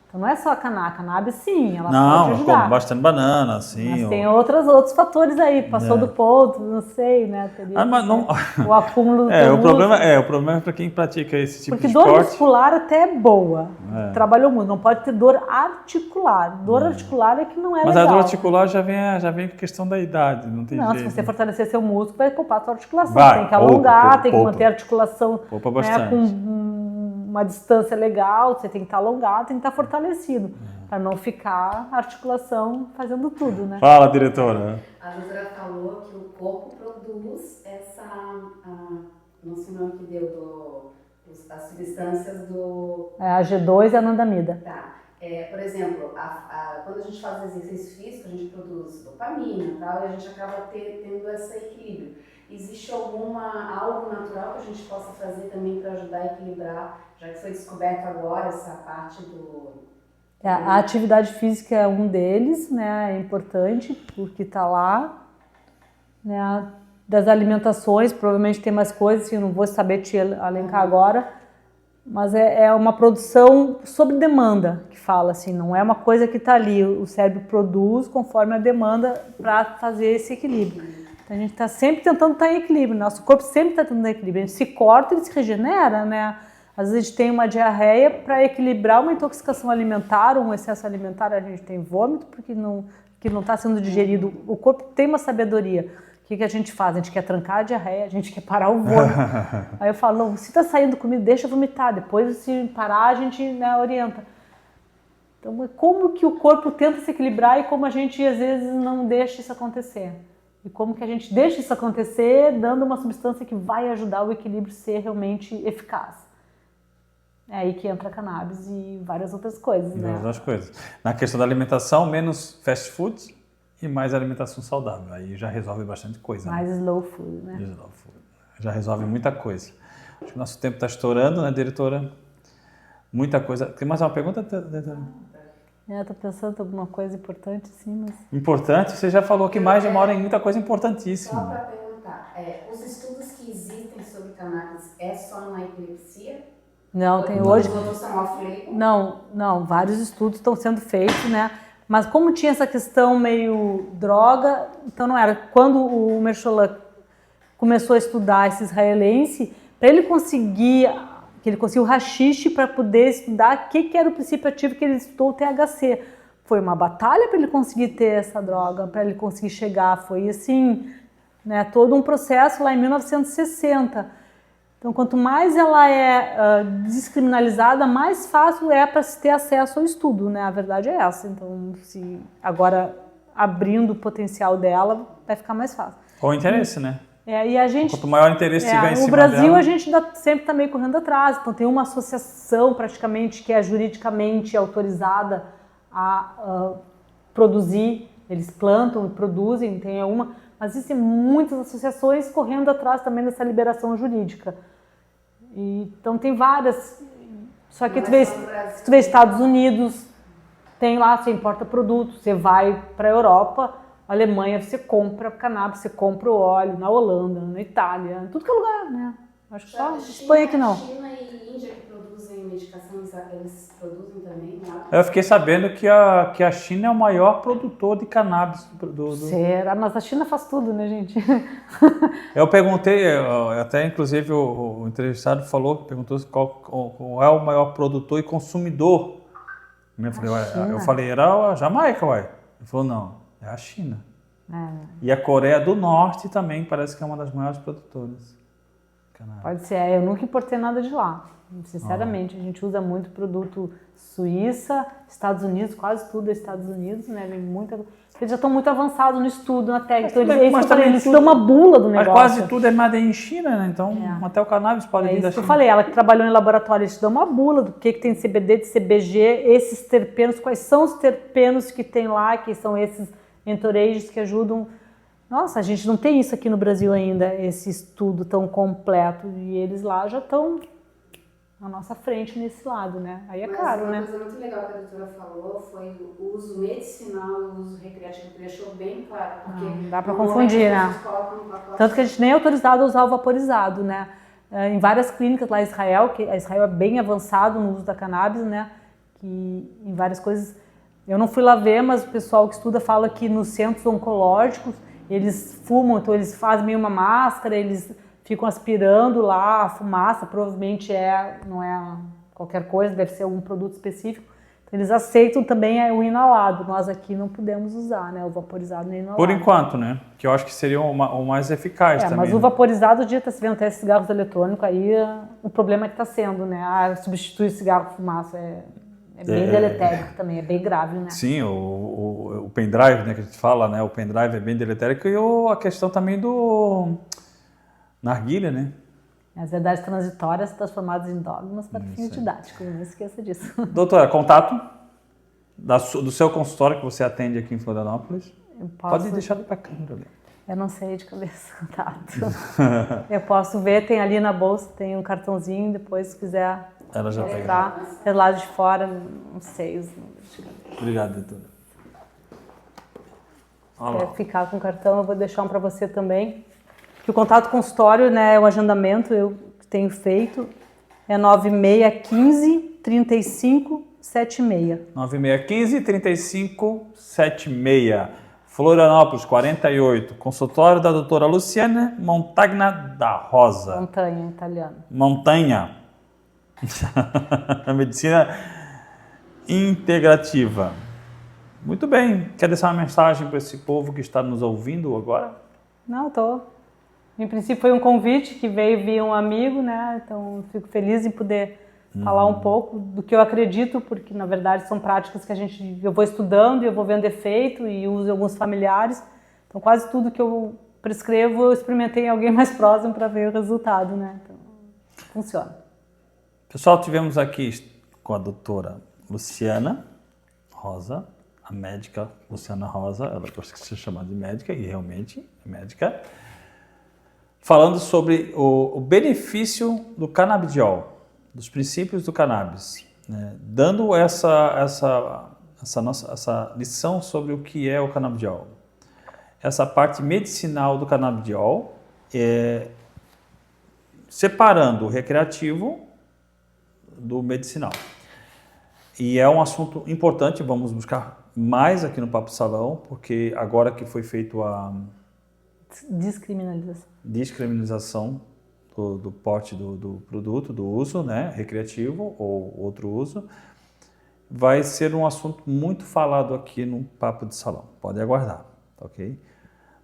Então não é só a cannabis, sim, ela pode ajudar. Não, como bastante banana, sim. Mas tem outros fatores aí, passou do ponto, não sei, né? Mas não... O acúmulo do o problema é para quem pratica esse tipo de esporte. Porque dor muscular até é boa, trabalhou muito, não pode ter dor articular. Dor articular é que não é Mas legal. a dor articular já vem com a questão da idade, não tem jeito. Se você fortalecer seu músculo, vai poupar a sua articulação. Vai, tem que alongar, tem que poupa. manter a articulação com uma distância legal, você tem que estar alongado, tem que estar fortalecido, para não ficar a articulação fazendo tudo, né? Fala, diretora. A doutora falou que o corpo produz não sei o nome que deu, as substâncias do... A G2 e a anandamida. Tá. Por exemplo, quando a gente faz exercício físico, a gente produz dopamina e tal, e a gente acaba tendo esse equilíbrio. Existe algo natural que a gente possa fazer também para ajudar a equilibrar, já que foi descoberto agora essa parte do... A atividade física é um deles, né? É importante, porque está lá, né? Das alimentações, provavelmente tem mais coisas que eu não vou saber te elencar agora, mas é uma produção sob demanda, que fala assim, não é uma coisa que está ali, o cérebro produz conforme a demanda para fazer esse equilíbrio. Então a gente está sempre tentando estar em equilíbrio, nosso corpo sempre está tentando estar em equilíbrio, a gente se corta, ele se regenera, né? Às vezes a gente tem uma diarreia para equilibrar uma intoxicação alimentar, um excesso alimentar, a gente tem vômito porque não está sendo digerido. O corpo tem uma sabedoria. O que a gente faz? A gente quer trancar a diarreia, a gente quer parar o vômito. Aí eu falo, não, se está saindo comida, deixa eu vomitar. Depois, se parar, a gente orienta. Então, como que o corpo tenta se equilibrar e como a gente, às vezes, não deixa isso acontecer? E como que a gente deixa isso acontecer dando uma substância que vai ajudar o equilíbrio ser realmente eficaz? É aí que entra a cannabis e várias outras coisas, né? Várias coisas. Na questão da alimentação, menos fast food e mais alimentação saudável. Aí já resolve bastante coisa. Mais slow food, né? Slow food. Já resolve muita coisa. Acho que o nosso tempo está estourando, né, diretora? Muita coisa. Tem mais uma pergunta, diretora? Estou pensando em alguma coisa importante, sim, mas... Importante? Você já falou que mais de uma hora em muita coisa importantíssima. Só para perguntar, os estudos que existem sobre cannabis é só na epilepsia? Não, tem hoje... Os outros são off-label? Não, vários estudos estão sendo feitos, né? Mas como tinha essa questão meio droga, então não era. Quando o Mercholan começou a estudar esse israelense, para ele conseguir, que ele conseguiu o haxixe para poder estudar o que era o princípio ativo que ele estudou, o THC. Foi uma batalha para ele conseguir ter essa droga, para ele conseguir chegar. Foi assim, né, todo um processo lá em 1960. Então, quanto mais ela é descriminalizada, mais fácil é para se ter acesso ao estudo, né? A verdade é essa. Então, se agora abrindo o potencial dela, vai ficar mais fácil. Com o interesse, né? E a gente, quanto maior interesse tiver em cima dela... No Brasil, dela... a gente sempre está meio correndo atrás. Então, tem uma associação, praticamente, que é juridicamente autorizada a produzir. Eles plantam e produzem, tem uma... Mas existem muitas associações correndo atrás também dessa liberação jurídica. Então tem várias, só que se tu vê Estados Unidos, tem lá, você importa produtos, você vai para a Europa, Alemanha, você compra cannabis, você compra o óleo, na Holanda, na Itália, em tudo que é lugar, né? Acho que só Espanha que não. China e Índia que produzem medicação, eles produzem também, né? Eu fiquei sabendo que a China é o maior produtor de cannabis. Será? Mas a China faz tudo, né, gente? Eu perguntei, até inclusive o entrevistado perguntou qual é o maior produtor e consumidor. Eu falei, era a Jamaica, uai. Ele falou, não, é a China. E a Coreia do Norte também parece que é uma das maiores produtoras. Pode ser, eu nunca importei nada de lá, sinceramente. A gente usa muito produto Suíça, Estados Unidos, quase tudo é Estados Unidos, né? Eles já estão muito avançados no estudo, na técnica. Eles dão uma bula do negócio. Mas quase tudo é made in China, né? Então até o cannabis pode vir da China. Eu falei, ela que trabalhou em laboratório, eles dão uma bula do que tem de CBD, de CBG, esses terpenos, quais são os terpenos que tem lá, que são esses entourages que ajudam. Nossa, a gente não tem isso aqui no Brasil ainda, esse estudo tão completo. E eles lá já estão à nossa frente nesse lado, né? Aí é Mas caro, uma né? coisa muito legal que a doutora falou foi o uso medicinal e o uso recreativo, que deixou bem claro. Porque Não dá pra normalmente confundir, as né? pessoas colocam no pacote. Tanto que a gente nem é autorizado a usar o vaporizado, né? Em várias clínicas lá em Israel, que a Israel é bem avançado no uso da cannabis, né? Que em várias coisas, eu não fui lá ver, mas o pessoal que estuda fala que nos centros oncológicos eles fumam, então eles fazem meio uma máscara, eles ficam aspirando lá a fumaça, provavelmente não é qualquer coisa, deve ser algum produto específico. Então eles aceitam também o inalado. Nós aqui não podemos usar, né? O vaporizado nem inalado. Por enquanto, né? Que eu acho que seria o mais eficaz também. Mas né? o vaporizado, o dia está se vendo até cigarros eletrônicos, aí o problema é que está sendo, né? Substituir cigarro por fumaça é bem deletérico também, é bem grave, né? Sim, o pendrive, né, que a gente fala, né? O pendrive é bem deletérico e a questão também do narguilha, né? As verdades transitórias transformadas em dogmas para fins didáticos, não esqueça disso. Doutora, contato do seu consultório que você atende aqui em Florianópolis? Pode deixar para a câmera ali. Eu não sei de cabeça contato. Eu posso ver, tem ali na bolsa, tem um cartãozinho, depois se quiser Ela já mostrar, pelo lado de fora, não sei os números de cabeça. Obrigado, doutora. Quer ficar com o cartão, eu vou deixar um para você também. Que o contato consultório, né, é o agendamento, eu tenho feito, é 9615 35 76. 9615 35 76. Florianópolis, 48. Consultório da doutora Luciana Montagna da Rosa. Montanha, em italiano. Montanha. Medicina integrativa. Muito bem. Quer deixar uma mensagem para esse povo que está nos ouvindo agora? Não, Em princípio foi um convite que veio via um amigo, né? Então fico feliz em poder falar um pouco do que eu acredito, porque na verdade são práticas que eu vou estudando e eu vou vendo efeito e uso em alguns familiares. Então quase tudo que eu prescrevo eu experimentei em alguém mais próximo para ver o resultado, né? Então funciona. Pessoal, tivemos aqui com a doutora Luciana Rosa, a médica Luciana Rosa, ela gosta de ser chamada de médica e realmente é médica, falando sobre o benefício do canabidiol, dos princípios do cannabis, né? Dando essa lição sobre o que é o canabidiol. Essa parte medicinal do canabidiol, separando o recreativo do medicinal. E é um assunto importante, vamos buscar mais aqui no Papo Salão, porque agora que foi feito a descriminalização do porte do produto, do uso, né, recreativo ou outro uso, vai ser um assunto muito falado aqui no Papo de Salão. Pode aguardar, ok?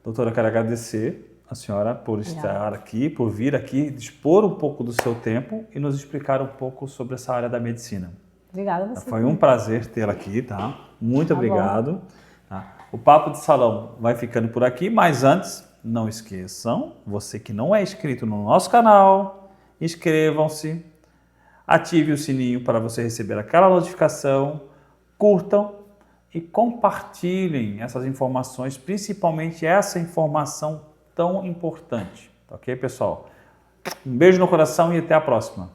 Doutora, quero agradecer a senhora por estar aqui, por vir aqui, dispor um pouco do seu tempo e nos explicar um pouco sobre essa área da medicina. Obrigada a você. Foi um prazer tê-la aqui, tá? Muito obrigado. Tá? O Papo de Salão vai ficando por aqui, mas antes, não esqueçam, você que não é inscrito no nosso canal, inscrevam-se, ative o sininho para você receber aquela notificação, curtam e compartilhem essas informações, principalmente essa informação tão importante. Ok, pessoal? Um beijo no coração e até a próxima.